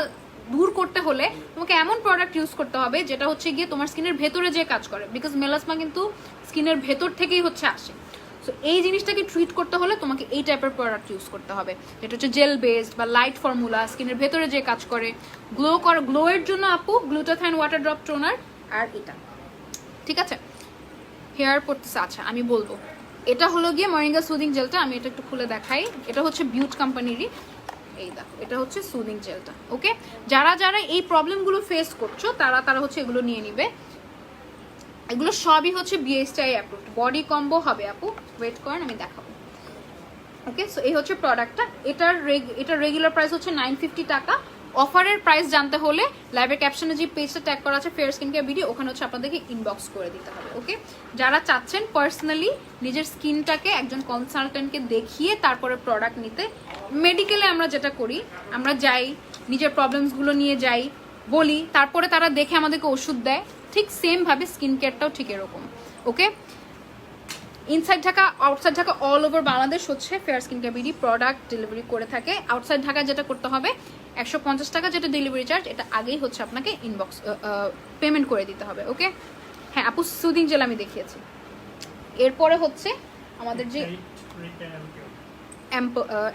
দূর করতে হলে তোমাকে এমন প্রোডাক্ট ইউজ করতে হবে যেটা হচ্ছে গিয়ে তোমার স্কিনের ভেতরে যে কাজ করে, বিকজ মেলাসমা কিন্তু স্কিনের ভেতর থেকেই হচ্ছে আসে। সো এই জিনিসটাকে ট্রিট করতে হলে তোমাকে এই টাইপের প্রোডাক্ট ইউজ করতে হবে, যেটা হচ্ছে জেল বেসড বা লাইট ফর্মুলা, স্কিনের ভেতরে যে কাজ করে। গ্লোয়ের জন্য আপু গ্লুটাথাইন ওয়াটার ড্রপ টোনার আর এটা, ঠিক আছে। হেয়ার পড়তেছে, আচ্ছা আমি বলবো, এটা হলো গিয়ে মরিঙ্গা সুদিং জেলটা, আমি এটা একটু খুলে দেখাই। এটা হচ্ছে বিউট কোম্পানিরই, এই দেখো, এটা হচ্ছে সুদিং জেলটা, ওকে। যারা যারা এই প্রবলেমগুলো ফেস করছো তারা হচ্ছে এগুলো নিয়ে নিবে। এগুলো সবই হচ্ছে বিএসটিআই অ্যাপ্রুভড, বডি কম্বো হবে আপু, ওয়েট করেন আমি দেখাবো, ওকে। সো এই হচ্ছে প্রোডাক্টটা, এটার রেগুলার প্রাইস হচ্ছে 950 টাকা। অফারের প্রাইস জানতে হলে লাইভের ক্যাপশনে যে পেজটা ট্যাগ করা আছে ফেয়ার স্কিন কেয়ার ভিডিও, ওখানে হচ্ছে আপনাদেরকে ইনবক্স করে দিতে হবে, ওকে। যারা চাচ্ছেন পার্সোনালি নিজের স্কিনটাকে একজন কনসালটেন্টকে দেখিয়ে তারপরে প্রোডাক্ট নিতে, মেডিকেলে আমরা যেটা করি, আমরা যাই, নিজের প্রবলেমসগুলো নিয়ে যাই, বলি, তারপরে তারা দেখে আমাদেরকে ওষুধ দেয়, ঠিক সেম ভাবে স্কিন কেয়ারটাও ঠিক এরকম, okay. Inside Dhaka, outside Dhaka, all over Bangladesh হচ্ছে fair skin care BD product delivery করে থাকে। আউটসাইড ঢাকা যেটা করতে হবে 150 টাকা, যেটা ডেলিভারি চার্জ, এটা আগেই হচ্ছে আপনাকে ইনবক্স পেমেন্ট করে দিতে হবে, ওকে। হ্যাঁ আপু, সুদিং জেল আমি দেখিয়েছি। এরপরে হচ্ছে আমাদের যে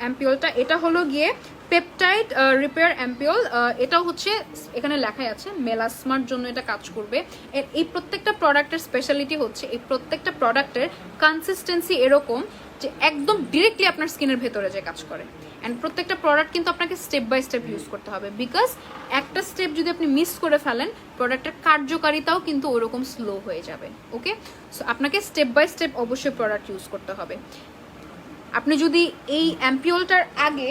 অ্যাম্পিওলটা, এটা হলো গিয়ে পেপটাইড রিপেয়ার অ্যাম্পিওল। এটাও হচ্ছে এখানে লেখাই আছে মেলাসমার জন্য এটা কাজ করবে। এই প্রত্যেকটা প্রোডাক্টের স্পেশালিটি হচ্ছে এই প্রত্যেকটা প্রোডাক্টের কনসিস্টেন্সি এরকম যে একদম ডিরেক্টলি আপনার স্কিনের ভেতরে যে কাজ করে। অ্যান্ড প্রত্যেকটা প্রোডাক্ট কিন্তু আপনাকে স্টেপ বাই স্টেপ ইউজ করতে হবে, বিকজ একটা স্টেপ যদি আপনি মিস করে ফেলেন প্রোডাক্টের কার্যকারিতাও কিন্তু ওরকম স্লো হয়ে যাবে, ওকে। সো আপনাকে স্টেপ বাই স্টেপ অবশ্যই প্রোডাক্ট ইউজ করতে হবে। আপনি যদি এই অ্যাম্পিওলটার আগে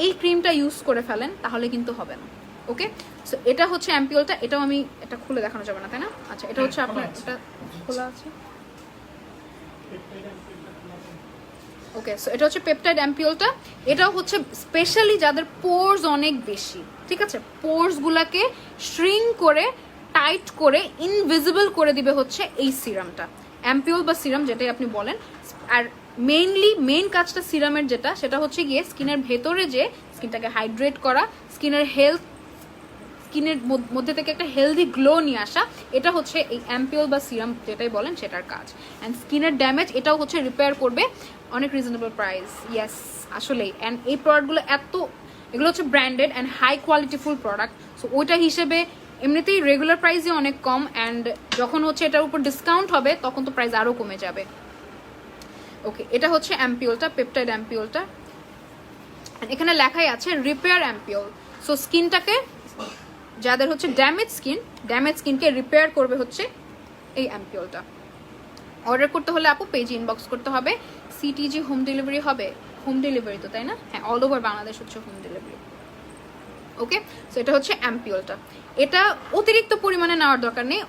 এই ক্রিমটা ইউজ করে ফেলেন তাহলে কিন্তু হবে না, ওকে। সো এটা হচ্ছে অ্যাম্পিওলটা, এটাও আমি এটা খুলে দেখানো যাবে না তাই না? আচ্ছা, এটা হচ্ছে আপনার, এটা খোলা আছে, ওকে। সো এটা হচ্ছে পেপটাইড অ্যাম্পিওলটা। এটাও হচ্ছে স্পেশালি যাদের পোরস অনেক বেশি, ঠিক আছে, পোরসগুলোকে শ্রিঙ্ক করে টাইট করে ইনভিজিবল করে দিবে হচ্ছে এই সিরামটা, অ্যাম্পিওল বা সিরাম যেটাই আপনি বলেন। আর মেইন কাজটা সিরামের যেটা, সেটা হচ্ছে গিয়ে স্কিনের ভেতরে যে স্কিনটাকে হাইড্রেট করা, স্কিনের মধ্যে থেকে একটা হেলদি গ্লো নিয়ে আসা, এটা হচ্ছে এই অ্যাম্পিওল বা সিরাম যেটাই বলেন সেটার কাজ। অ্যান্ড স্কিনের ড্যামেজ এটাও হচ্ছে রিপেয়ার করবে, অনেক রিজনেবল প্রাইস, ইয়েস আসলেই। অ্যান্ড এই প্রোডাক্টগুলো এগুলো হচ্ছে branded and high qualityful product. So ওইটা হিসেবে এমনিতেই রেগুলার প্রাইসই অনেক কম, অ্যান্ড যখন হচ্ছে এটার উপর ডিসকাউন্ট হবে তখন তো প্রাইস আরও কমে যাবে, ওকে। এটা হচ্ছে অ্যাম্পিওলটা, পেপটাইড অ্যাম্পিওলটা। এখানে লেখাই আছে রিপেয়ার অ্যাম্পিওল। সো স্কিনটাকে, যাদের হচ্ছে ড্যামেজ স্কিনকে রিপেয়ার করবে হচ্ছে এই অ্যাম্পিওলটা। অর্ডার করতে হলে আপু পেজে ইনবক্স করতে হবে। সিটিজি হোম ডেলিভারি হবে, হোম ডেলিভারি তো তাই না? হ্যাঁ, অল ওভার বাংলাদেশ হচ্ছে হোম ডেলিভারি, ওকে। সো এটা হচ্ছে অ্যাম্পিওলটা। এটা অতিরিক্ত পরিমাণে নেওয়ার দরকার নেই,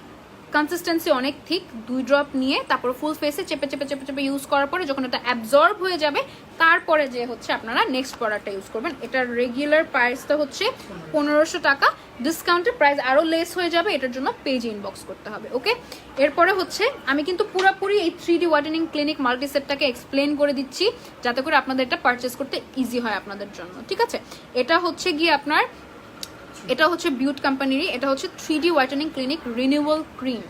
কনসিস্টেন্সি অনেক ঠিক, 2 ড্রপ নিয়ে তারপর ফুল ফেসে চেপে চেপে চেপে চেপে ইউজ করার পরে যখন এটা অ্যাবজর্ব হয়ে যাবে তারপরে যে হচ্ছে আপনারা নেক্সট প্রোডাক্টটা ইউজ করবেন। এটার রেগুলার প্রাইসটা হচ্ছে 1500 টাকা, ডিসকাউন্টের প্রাইস আরও লেস হয়ে যাবে, এটার জন্য পেজে ইনবক্স করতে হবে, ওকে। এরপরে হচ্ছে আমি কিন্তু পুরোপুরি এই 3D হোয়াইটেনিং ক্লিনিক মাল্টিসেটটাকে এক্সপ্লেন করে দিচ্ছি যাতে করে আপনাদের এটা পারচেস করতে ইজি হয় আপনাদের জন্য, ঠিক আছে। এটা হচ্ছে গিয়ে আপনার, এটা হচ্ছে বিউট কোম্পানিরই, এটা হচ্ছে 3D whitening clinic renewal cream.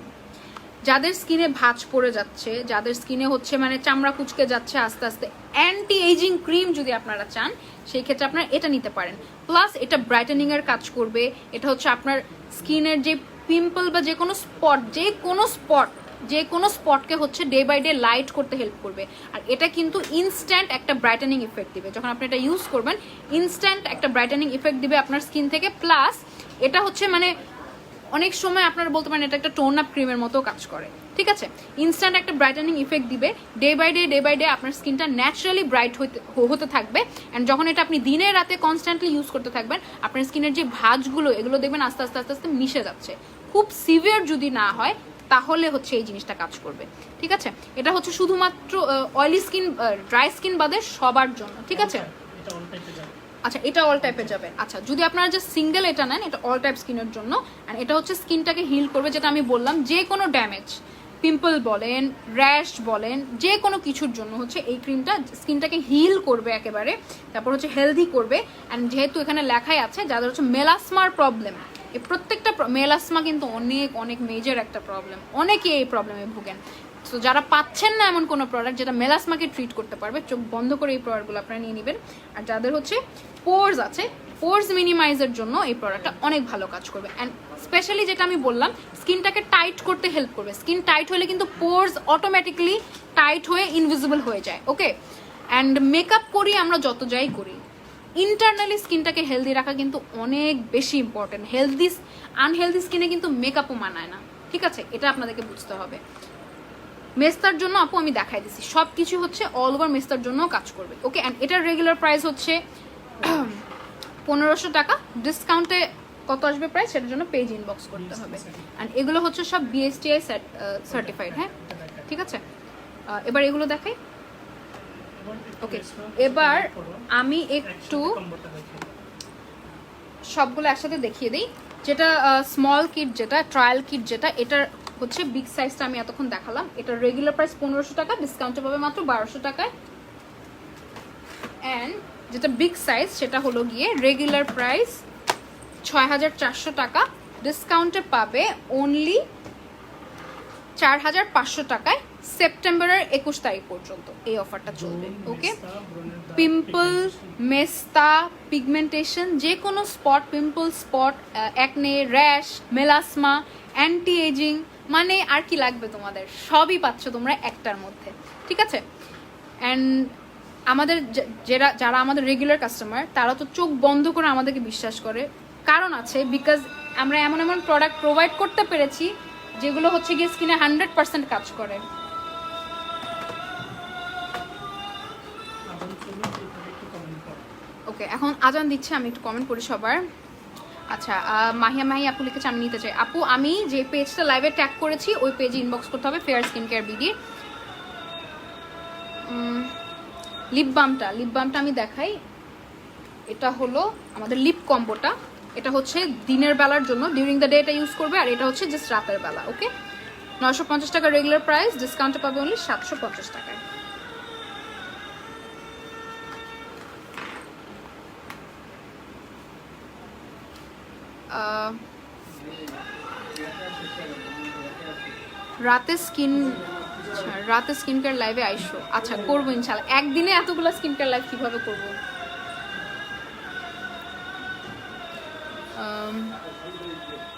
যাদের স্কিনে ভাঁজ পড়ে যাচ্ছে, যাদের স্কিনে হচ্ছে মানে চামড়া কুচকে যাচ্ছে আস্তে আস্তে, অ্যান্টি এজিং ক্রিম যদি আপনারা চান সেই ক্ষেত্রে আপনারা এটা নিতে পারেন। প্লাস এটা ব্রাইটেনিং এর কাজ করবে। এটা হচ্ছে আপনার স্কিনের যে পিম্পল বা যে কোনো স্পটকে হচ্ছে ডে বাই ডে লাইট করতে হেল্প করবে। আর এটা কিন্তু ইনস্ট্যান্ট একটা ব্রাইটেনিং ইফেক্ট দিবে, যখন আপনি এটা ইউজ করবেন ইনস্ট্যান্ট একটা ব্রাইটেনিং ইফেক্ট দিবে আপনার স্কিন থেকে। প্লাস এটা হচ্ছে মানে অনেক সময় আপনারা বলতে পারেন এটা একটা টোন আপ ক্রিমের মতো কাজ করে, ঠিক আছে। ইনস্ট্যান্ট একটা ব্রাইটেনিং ইফেক্ট দিবে, ডে বাই ডে আপনার স্কিনটা ন্যাচারালি ব্রাইট হতে থাকবে। অ্যান্ড যখন এটা আপনি দিনে রাতে কনস্ট্যান্টলি ইউজ করতে থাকবেন আপনার স্কিনের যে ভাঁজগুলো এগুলো দেখবেন আস্তে আস্তে মিশে যাচ্ছে, খুব সিভিয়ার যদি না হয় তাহলে হচ্ছে এই জিনিসটা কাজ করবে, ঠিক আছে? এটা হচ্ছে শুধুমাত্র অয়েলি স্কিন, ড্রাই স্কিন বাদে সবার জন্য, ঠিক আছে? আচ্ছা, এটা অল টাইপে যাবে। আচ্ছা, যদি আপনারা যে সিঙ্গেল এটা নেন, এটা অল টাইপ স্কিনের জন্য, অ্যান্ড এটা হচ্ছে স্কিনটাকে হিল করবে, যেটা আমি বললাম যে কোনো ড্যামেজ, পিম্পল বলেন, র্যাশ বলেন, যে কোনো কিছুর জন্য হচ্ছে এই ক্রিমটা স্কিনটাকে হিল করবে একেবারে, তারপর হচ্ছে হেলদি করবে। অ্যান্ড যেহেতু এখানে লেখাই আছে যাদের হচ্ছে মেলাসমার প্রবলেম, এই প্রত্যেকটা মেলাসমা কিন্তু অনেক অনেক মেজর একটা প্রবলেম, অনেকে এই প্রবলেমে ভুগেন। তো যারা পাচ্ছেন না এমন কোনো প্রোডাক্ট যেটা মেলাসমাকে ট্রিট করতে পারবে, চোখ বন্ধ করে এই প্রোডাক্টগুলো আপনারা নিয়ে নেবেন। আর যাদের হচ্ছে পোর্স আছে, পোর্স মিনিমাইজের জন্য এই প্রোডাক্টটা অনেক ভালো কাজ করবে। অ্যান্ড স্পেশালি যেটা আমি বললাম, স্কিনটাকে টাইট করতে হেল্প করবে। স্কিন টাইট হলে কিন্তু পোর্স অটোমেটিকলি টাইট হয়ে ইনভিজিবল হয়ে যায়, ওকে? অ্যান্ড মেকআপ করি আমরা যত যাই করি, ইন্টারনালি স্কিনটাকে হেলদি রাখা কিন্তু অনেক বেশি ইম্পর্টেন্ট। আনহেলদি স্কিনে কিন্তু মেকআপও মানায় না, ঠিক আছে? এটা আপনাদেরকে বুঝতে হবে। মেস্তার জন্য আপু আমি দেখাই দিচ্ছি, সব কিছু হচ্ছে অল ওভার মেস্তার জন্য কাজ করবে, ওকে? অ্যান্ড এটার রেগুলার প্রাইস হচ্ছে 1500 টাকা। ডিসকাউন্টে কত আসবে প্রাইস সেটার জন্য পেজ ইনবক্স করতে হবে। অ্যান্ড এগুলো হচ্ছে সব BSTI সার্টিফাইড, হ্যাঁ, ঠিক আছে? এবার এগুলো দেখাই, ওকে? এবার আমি একটু সবগুলো একসাথে দেখিয়ে দিই। যেটা স্মল কিট, যেটা ট্রায়াল কিট, যেটা এটার হচ্ছে বিগ সাইজটা আমি এতক্ষণ দেখালাম, এটা রেগুলার প্রাইস 1500 টাকা, ডিসকাউন্টে পাবে মাত্র 1200 টাকায়। অ্যান্ড যেটা বিগ সাইজ সেটা হলো গিয়ে রেগুলার প্রাইস 6400 টাকা, ডিসকাউন্টে পাবে অনলি 4500 টাকায়। সেপ্টেম্বরের 21 তারিখ পর্যন্ত এই অফারটা চলবে, ওকে? পিম্পল, মেস্তা, পিগমেন্টেশন, যে কোনো spot, pimple spot, acne, rash, melasma, anti aging, মানে আর কি লাগবে তোমাদের, সবই পাচ্ছ তোমরা একটার মধ্যে, ঠিক আছে? অ্যান্ড আমাদের যারা আমাদের রেগুলার কাস্টমার, তারা তো চোখ বন্ধ করে আমাদেরকে বিশ্বাস করে, কারণ আছে, বিকজ আমরা এমন এমন প্রোডাক্ট প্রোভাইড করতে পেরেছি যেগুলো হচ্ছে গিয়ে স্কিনে 100% কাজ করে। ওকে, এখন আজান দিচ্ছে, আমি একটু কমেন্ট করি সবার। আচ্ছা, মাহি আপু লিখেছে আমি নিতে চাই। আপু, আমি যে পেজটা লাইভে ট্যাগ করেছি ওই পেজে ইনবক্স করতে হবে, fair skin care BD. Lip বামটা আমি দেখাই। এটা হলো আমাদের লিপ কম্বোটা। এটা হচ্ছে দিনের বেলার জন্য, ডিউরিং দ্য ডে এটা ইউজ করবে, আর এটা হচ্ছে জাস্ট রাতের বেলা, ওকে? 950 টাকা রেগুলার প্রাইস, ডিসকাউন্টে পাবে অনলি 750 টাকায়। রাতে স্কিন কেয়ার লাইভে আইসো। আচ্ছা, করবো ইনশাল্লাহ। একদিনে এতগুলো স্কিন কেয়ার লাইভ কিভাবে করবো?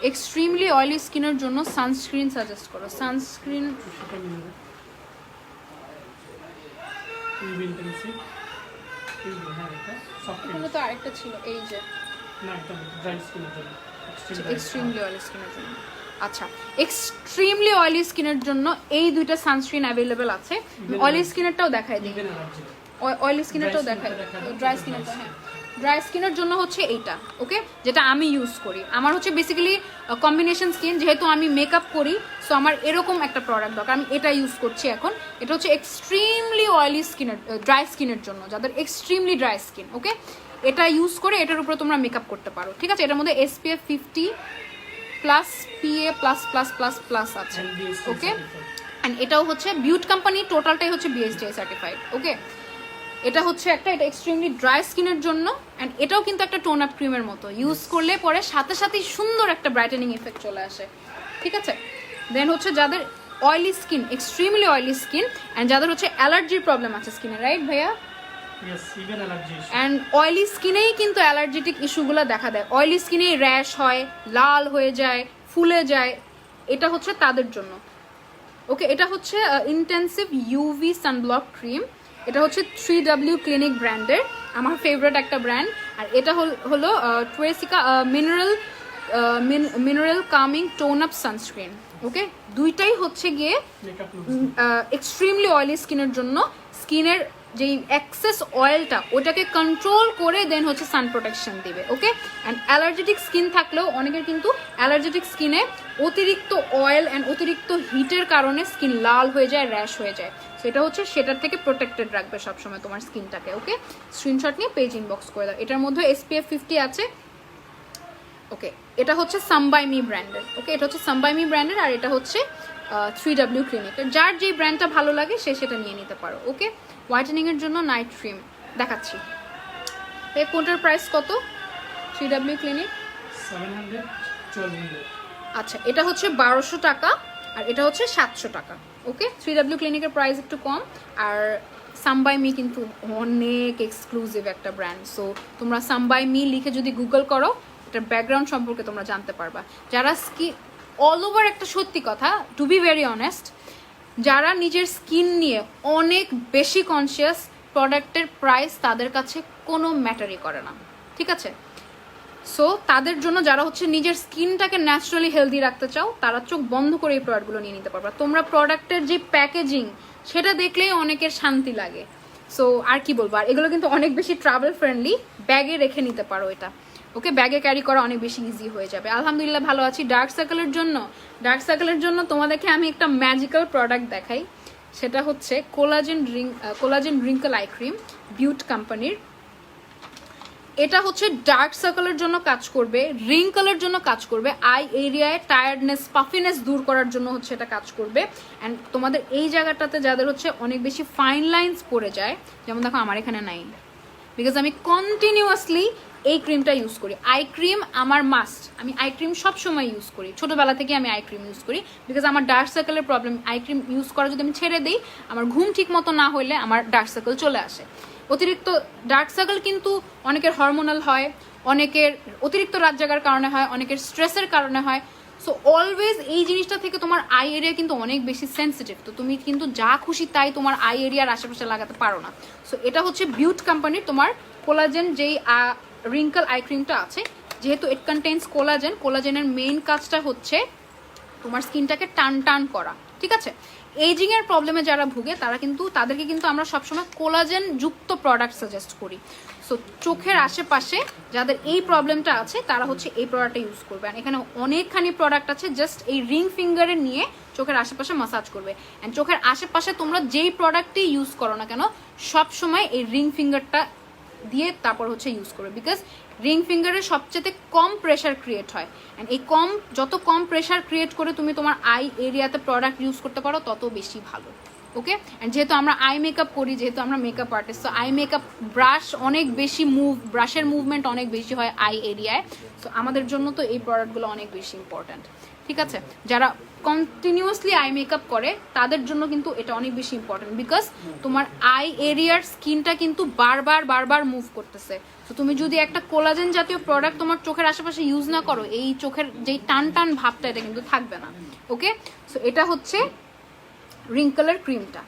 এক্সট্রিমলি অয়েলি স্কিনের জন্য সানস্ক্রিন সাজেস্ট করো। সানস্ক্রিন তো আরেকটা ছিল, এই যে এক্সট্রিমলি অয়েলি স্কিনের জন্য। আচ্ছা, এক্সট্রিমলি অয়েলি স্কিনের জন্য এই দুইটা সানস্ক্রিন অ্যাভেলেবেল আছে। অয়েলি স্কিনেরটাও দেখাই দিই, অয়েলি স্কিনেরটাও দেখাই, ড্রাই স্কিনেরটা, হ্যাঁ, ড্রাই স্কিনের জন্য হচ্ছে এইটা, ওকে? যেটা আমি ইউজ করি। আমার হচ্ছে বেসিক্যালি কম্বিনেশন স্কিন, যেহেতু আমি মেকআপ করি, সো আমার এরকম একটা প্রোডাক্ট দরকার, আমি এটা ইউজ করছি এখন। এটা হচ্ছে এক্সট্রিমলি অয়েলি স্কিনের, ড্রাই স্কিনের জন্য, যাদের এক্সট্রিমলি ড্রাই স্কিন, ওকে? এটা ইউজ করে এটার উপরে তোমরা মেকআপ করতে পারো, ঠিক আছে? এটার মধ্যে SPF 50 plus PA plus plus plus plus আছে, ওকে? অ্যান্ড এটাও হচ্ছে বিউটি কোম্পানি, টোটালটাই হচ্ছে BSTI সার্টিফাইড, ওকে? এটা হচ্ছে এটা এক্সট্রিমলি ড্রাই স্কিনের জন্য। অ্যান্ড এটাও কিন্তু একটা টোন আপ ক্রিমের মতো, ইউজ করলে পরে সাথে সাথেই সুন্দর একটা ব্রাইটেনিং এফেক্ট চলে আসে, ঠিক আছে? দেন হচ্ছে যাদের oily skin, extremely oily skin, and যাদের হচ্ছে অ্যালার্জির প্রবলেম আছে স্কিনে, রাইট ভাইয়া? অ্যান্ড অয়েলি স্কিনেই কিন্তু অ্যালার্জেটিক ইস্যুগুলো দেখা দেয়, অয়েলি স্কিনেই র্যাশ হয়, লাল হয়ে যায়, ফুলে যায়, এটা হচ্ছে তাদের জন্য, ওকে? এটা হচ্ছে ইন্টেন্সিভ UV সানব্লক ক্রিম। এটা হচ্ছে 3W ক্লিনিক ব্র্যান্ডের, আমার ফেভারিট একটা ব্র্যান্ড। আর এটা হলো টুয়েসিকা mineral calming tone up sunscreen, okay? দুইটাই হচ্ছে গিয়ে এক্সট্রিমলি অয়েলি স্কিনের জন্য, স্কিনের যেই এক্সেস অয়েলটা ওটাকে কন্ট্রোল করে দেন হচ্ছে সান প্রোটেকশন দিবে। ওকে, অ্যান্ড অ্যালার্জেটিক স্কিন থাকলেও অনেকের কিন্তু অ্যালার্জেটিক স্কিনে অতিরিক্ত অয়েল অ্যান্ড অতিরিক্ত হিটের কারণে স্কিন লাল হয়ে যায়, র্যাশ হয়ে যায়। সো এটা হচ্ছে সেটার থেকে প্রোটেক্টেড রাখবে সবসময় তোমার স্কিনটাকে। ওকে, স্ক্রিনশট নিয়ে পেজ ইনবক্স করে দাও। এটার মধ্যে SPF 50 আছে। ওকে, এটা হচ্ছে সামবাইমি ব্র্যান্ডের। ওকে, এটা হচ্ছে সামবাইমি ব্র্যান্ডের, আর এটা হচ্ছে 3W ক্লিনিকের। যার যেই ব্র্যান্ডটা ভালো লাগে সে সেটা নিয়ে নিতে পারো। ওকে, হোয়াইটেনিং এর জন্য নাইট ক্রিম দেখাচ্ছি। এই কোনটার প্রাইস কত? 3W ক্লিনিক 700 আচ্ছা, এটা হচ্ছে 1200 টাকা আর এটা হচ্ছে 700 টাকা। ওকে, 3W ক্লিনিকের প্রাইস একটু কম, আর সামবাই মি কিন্তু অনেক এক্সক্লুসিভ একটা ব্র্যান্ড। সো তোমরা সামবাই মি লিখে যদি গুগল করো এটার ব্যাকগ্রাউন্ড সম্পর্কে তোমরা জানতে পারবা। যারা স্কিন অল ওভার, একটা সত্যি কথা, টু বি ভেরি অনেস্ট, যারা নিজের স্কিন নিয়ে অনেক বেশি কনসিয়াস, প্রোডাক্টের প্রাইস তাদের কাছে কোনো ম্যাটারই করে না, ঠিক আছে? সো তাদের জন্য, যারা হচ্ছে নিজের স্কিনটাকে ন্যাচারালি হেলদি রাখতে চাও, তারা চোখ বন্ধ করে এই প্রোডাক্টগুলো নিয়ে নিতে পারবা। তোমরা প্রোডাক্টের যে প্যাকেজিং সেটা দেখলেই অনেকের শান্তি লাগে। সো আর কি বলবো, আর এগুলো কিন্তু অনেক বেশি ট্রাভেল ফ্রেন্ডলি, ব্যাগে রেখে নিতে পারো এটা। ওকে, ব্যাগে ক্যারি করা অনেক বেশি ইজি হয়ে যাবে। আলহামদুলিল্লাহ ভালো আছি। ডার্ক সার্কেলের জন্য তোমাদেরকে আমি একটা ম্যাজিক্যাল প্রোডাক্ট দেখাই, সেটা হচ্ছে কোলাজেন রিঙ্কেল আই ক্রিম, বিউট কোম্পানির। এটা হচ্ছে ডার্ক সার্কেলের জন্য কাজ করবে, রিঙ্কেলের জন্য কাজ করবে, আই এরিয়ায় টায়ার্ডনেস, পাফিনেস দূর করার জন্য হচ্ছে এটা কাজ করবে। অ্যান্ড তোমাদের এই জায়গাটাতে যাদের হচ্ছে অনেক বেশি ফাইন লাইন্স পড়ে যায়, যেমন দেখো আমার এখানে নাই, বিকজ আমি কন্টিনিউয়াসলি এই ক্রিমটা ইউজ করি। আই ক্রিম আমার মাস্ট, আমি আই ক্রিম সবসময় ইউজ করি, ছোটোবেলা থেকে আমি আই ক্রিম ইউজ করি, বিকজ আমার ডার্ক সার্কেলের প্রবলেম। আই ক্রিম ইউজ করা যদি আমি ছেড়ে দিই, আমার ঘুম ঠিক মতো না হইলে আমার ডার্ক সার্কেল চলে আসে। অতিরিক্ত ডার্ক সার্কেল কিন্তু অনেকের হরমোনাল হয়, অনেকের অতিরিক্ত রাত জাগার কারণে হয়, অনেকের স্ট্রেসের কারণে হয়। সো অলওয়েজ এই জিনিসটা থেকে তোমার আই এরিয়া কিন্তু অনেক বেশি সেন্সিটিভ, তো তুমি কিন্তু যা খুশি তাই তোমার আই এরিয়ার আশেপাশে লাগাতে পারো না। সো এটা হচ্ছে বিউট কোম্পানির তোমার কোলাজেন যেই রিঙ্কেল আই ক্রিমটা আছে, যেহেতু ইট কন্টেন্স কোলাজেন, কোলাজেনের মেইন কাজটা হচ্ছে তোমার স্কিনটাকে টান টান করা, ঠিক আছে? এজিং এর প্রবলেমে যারা ভুগে তাদেরকে কিন্তু আমরা সবসময় কোলাজেন যুক্ত প্রোডাক্ট সাজেস্ট করি। সো চোখের আশেপাশে যাদের এই প্রবলেমটা আছে তারা হচ্ছে এই প্রোডাক্টটা ইউজ করবে। আর এখানে অনেকখানি প্রোডাক্ট আছে, জাস্ট এই রিং ফিঙ্গারে নিয়ে চোখের আশেপাশে মাসাজ করবে। অ্যান্ড চোখের আশেপাশে তোমরা যেই প্রোডাক্টই ইউজ করো না কেন, সবসময় এই রিং ফিঙ্গারটা দিয়ে তারপর হচ্ছে ইউজ করবে, বিকজ রিং ফিঙ্গারে সবচেয়ে কম প্রেশার ক্রিয়েট হয়। অ্যান্ড এই যত কম প্রেশার ক্রিয়েট করে তুমি তোমার আই এরিয়াতে প্রোডাক্ট ইউজ করতে পারো তত বেশি ভালো। ওকে, অ্যান্ড যেহেতু আমরা আই মেকআপ করি, যেহেতু আমরা মেকআপ আর্টিস্ট, তো আই মেকআপ ব্রাশ অনেক বেশি ব্রাশের মুভমেন্ট অনেক বেশি হয় আই এরিয়ায়। তো আমাদের জন্য তো এই প্রোডাক্টগুলো অনেক বেশি ইম্পর্ট্যান্ট, ঠিক আছে? যারা কন্টিনিউয়াসলি আই মেকআপ করে তাদের জন্য কিন্তু এটা অনেক বেশি ইম্পর্টেন্ট, বিকজ তোমার আই এরিয়ার স্কিনটা কিন্তু বারবার মুভ করতেছে। তো তুমি যদি একটা কোলাজেন জাতীয় প্রোডাক্ট তোমার চোখের আশেপাশে ইউজ না করো, এই চোখের যেই টান টান ভাবটা এটা কিন্তু থাকবে না। ওকে, সো এটা হচ্ছে রিঙ্কেলের ক্রিমটা।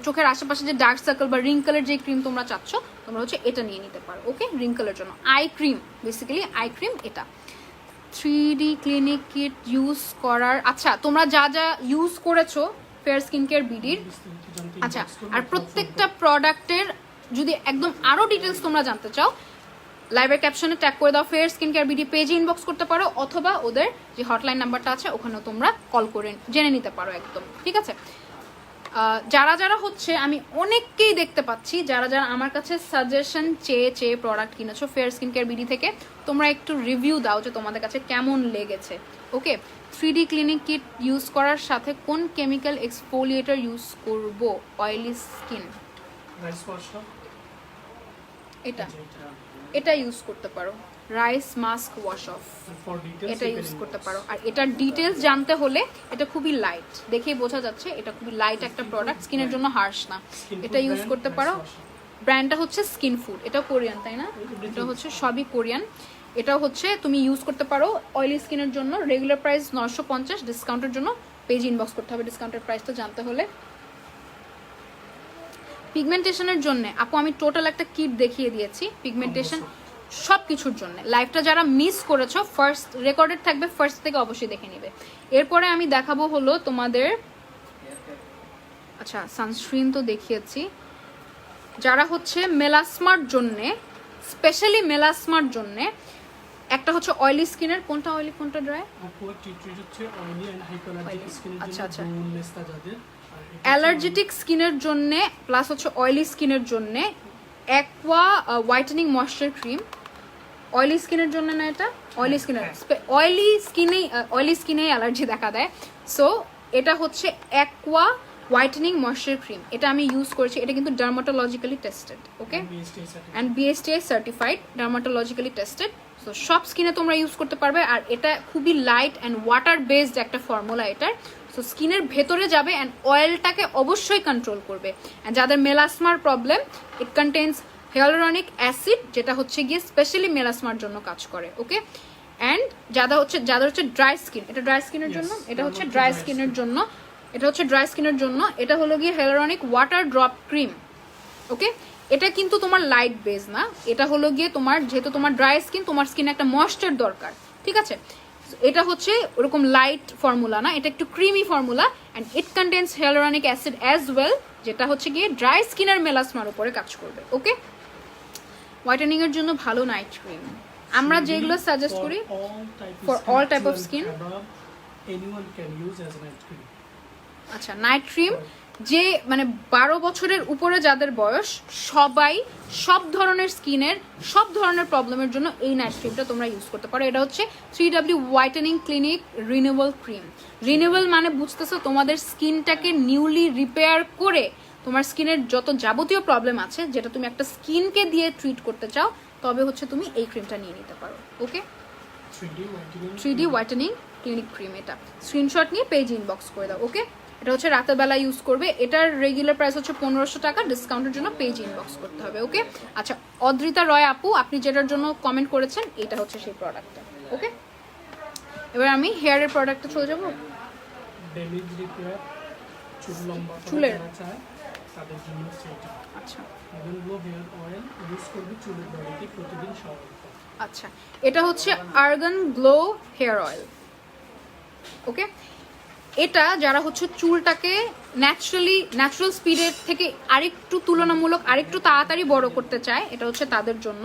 চোখের আশেপাশে যে ডার্ক সার্কেল বা রিঙ্কেলের যে ক্রিম তোমরা চাচ্ছ, তোমরা হচ্ছে এটা নিয়ে নিতে পারো। ওকে, রিঙ্কেলের জন্য eye cream, basically eye cream এটা। 3D ক্লিনিক কিট ইউজ করার, আচ্ছা তোমরা যা যা ইউজ করেছো ফেয়ার স্কিন কেয়ার বিডির, আচ্ছা, আর প্রত্যেকটা প্রোডাক্টের যদি একদম আরো ডিটেলস তোমরা জানতে চাও, লাইভের ক্যাপশনে ট্যাগ করে দাও ফেয়ার স্কিন কেয়ার বিডি পেজে ইনবক্স করতে পারো, অথবা ওদের যে হটলাইন নাম্বারটা আছে ওখানেও তোমরা কল করে জেনে নিতে পারো একদম, ঠিক আছে? যারা হচ্ছে, আমি অনেককেই দেখতে পাচ্ছি যারা আমার কাছে সাজেশন চেয়ে প্রোডাক্ট কিনেছো ফেয়ার স্কিন কেয়ার বিডি থেকে, তোমরা একটু রিভিউ দাও যে তোমাদের কাছে কেমন লেগেছে। ওকে, 3D ক্লিনিক কিট ইউজ করার সাথে কোন কেমিক্যাল এক্সফোলিয়েটর ইউজ করব অয়েলি স্কিন? এটা ইউজ করতে পারো, রাইস মাস্ক ওয়াশ অফ, এটা ইউজ করতে পারো। আর এটার ডিটেলস জানতে হলে, এটা খুবই লাইট, দেখেই বোঝা যাচ্ছে এটা খুবই লাইট একটা প্রোডাক্ট, স্কিনের জন্য হার্শ না। এটা ইউজ করতে পারো, ব্র্যান্ডটা হচ্ছে স্কিন ফুড, এটা কোরিয়ান তাই না? এটা হচ্ছে সবই কোরিয়ান। এটাও হচ্ছে তুমি ইউজ করতে পারো অয়েলি স্কিনের জন্য। রেগুলার প্রাইস 950, ডিসকাউন্টের জন্য পেজ ইনবক্স করতে হবে ডিসকাউন্টের প্রাইসটা জানতে হলে। পিগমেন্টেশনের জন্য আপু আমি টোটাল একটা কিট দেখিয়ে দিয়েছি, পিগমেন্টেশন সব কিছুর জন্য। লাইভটা যারা মিস করেছো, ফার্স্ট রেকর্ডেড থাকবে, ফার্স্ট থেকে অবশ্যই দেখে নিবে। এরপরে আমি দেখাবো হলো তোমাদের, আচ্ছা সানস্ক্রিন তো দেখিয়েছি, যারা হচ্ছে মেলাসমার জন্যে, স্পেশালি মেলাসমার জন্যে, একটা হচ্ছে অয়েলি স্কিনের, কোনটা অয়েলি কোনটা ড্রাই? আচ্ছা আচ্ছা, অ্যালার্জেটিক স্কিনের জন্যে প্লাস হচ্ছে অয়েলি স্কিনের জন্যে aqua whitening moisture cream. Oily স্কিনের জন্য না, এটা অয়েলি স্কিনের, অয়েলি স্কিনেই অ্যালার্জি দেখা দেয়। সো এটা হচ্ছে অ্যাকোয়া হোয়াইটেনিং ময়েশ্চার ক্রিম, এটা আমি ইউজ করেছি। এটা কিন্তু dermatologically tested, okay, and BSTI certified, dermatologically tested. So সব স্কিনে তোমরা ইউজ করতে পারবে। আর এটা খুবই লাইট অ্যান্ড ওয়াটার বেসড একটা ফর্মুলা এটার। সো স্কিনের ভেতরে যাবে অ্যান্ড অয়েলটাকে অবশ্যই কন্ট্রোল করবে। অ্যান্ড যাদের মেলাসমার প্রবলেম, ইট কন্টেন্স হিয়ালুরনিক অ্যাসিড, যেটা হচ্ছে গিয়ে স্পেশালি মেলাসমার জন্য কাজ করে, ওকে। অ্যান্ড যাদের হচ্ছে ড্রাই স্কিন, এটা ড্রাই স্কিনের জন্য, এটা হচ্ছে ড্রাই স্কিনের জন্য, এটা হচ্ছে ড্রাই স্কিনের জন্য, এটা হলো গিয়ে হিয়ালুরনিক ওয়াটার ড্রপ ক্রিম, ওকে। এটা কিন্তু তোমার লাইট বেস না, এটা হলো গিয়ে তোমার, যেহেতু তোমার ড্রাই স্কিন, তোমার স্কিনে একটা ময়েশ্চার দরকার, ঠিক আছে। এটা হচ্ছে ওরকম লাইট ফর্মুলা না, এটা একটু creamy formula and it contains hyaluronic acid as well, যেটা হচ্ছে গিয়ে ড্রাই স্কিনের মেলাসমার উপরে কাজ করবে, ওকে। হোয়াইটেনিং এর জন্য ভালো নাইট ক্রিম আমরা যেগুলো সাজেস্ট করি for all type of skin. আচ্ছা, নাইট ক্রিম যে মানে 12 বছরের উপরে যাদের বয়স, সবাই সব ধরনের স্কিনের সব ধরনের প্রবলেমের জন্য এই নাইট ক্রিমটা তোমরা ইউজ করতে পারো। এটা হচ্ছে 3W whitening clinic renewal cream. Renewal মানে বুঝতেছো, তোমাদের স্কিনটাকে নিউলি রিপেয়ার করে তোমার স্কিনের যত যাবতীয় প্রবলেম আছে, যেটা তুমি একটা স্কিনকে দিয়ে ট্রিট করতে চাও, তবে হচ্ছে তুমি এই ক্রিমটা নিয়ে নিতে পারো, ওকে। 3D হোয়াইটেনিং ক্লিনিক ক্রিম, এটা স্ক্রিনশট নিয়ে পেজ ইনবক্স করে দাও, ওকে। এটা হচ্ছে রাতের বেলা ইউজ করবে। এটার রেগুলার প্রাইস হচ্ছে 1500 টাকা, ডিসকাউন্টের জন্য পেজ ইনবক্স করতে হবে, ওকে। আচ্ছা, অদ্রিতা রয় আপু, আপনি যেটার জন্য কমেন্ট করেছেন, এটা হচ্ছে সেই প্রোডাক্টটা, ওকে। এবার আমি হেয়ারের প্রোডাক্টে চলে যাবো। চুলের, আচ্ছা আচ্ছা, এটা হচ্ছে আর্গান গ্লো হেয়ার অয়েল, ওকে। এটা যারা হচ্ছে চুলটাকে ন্যাচারাল স্পিডের থেকে আরেকটু তুলনামূলক আরেকটু তাড়াতাড়ি বড় করতে চায়, এটা হচ্ছে তাদের জন্য।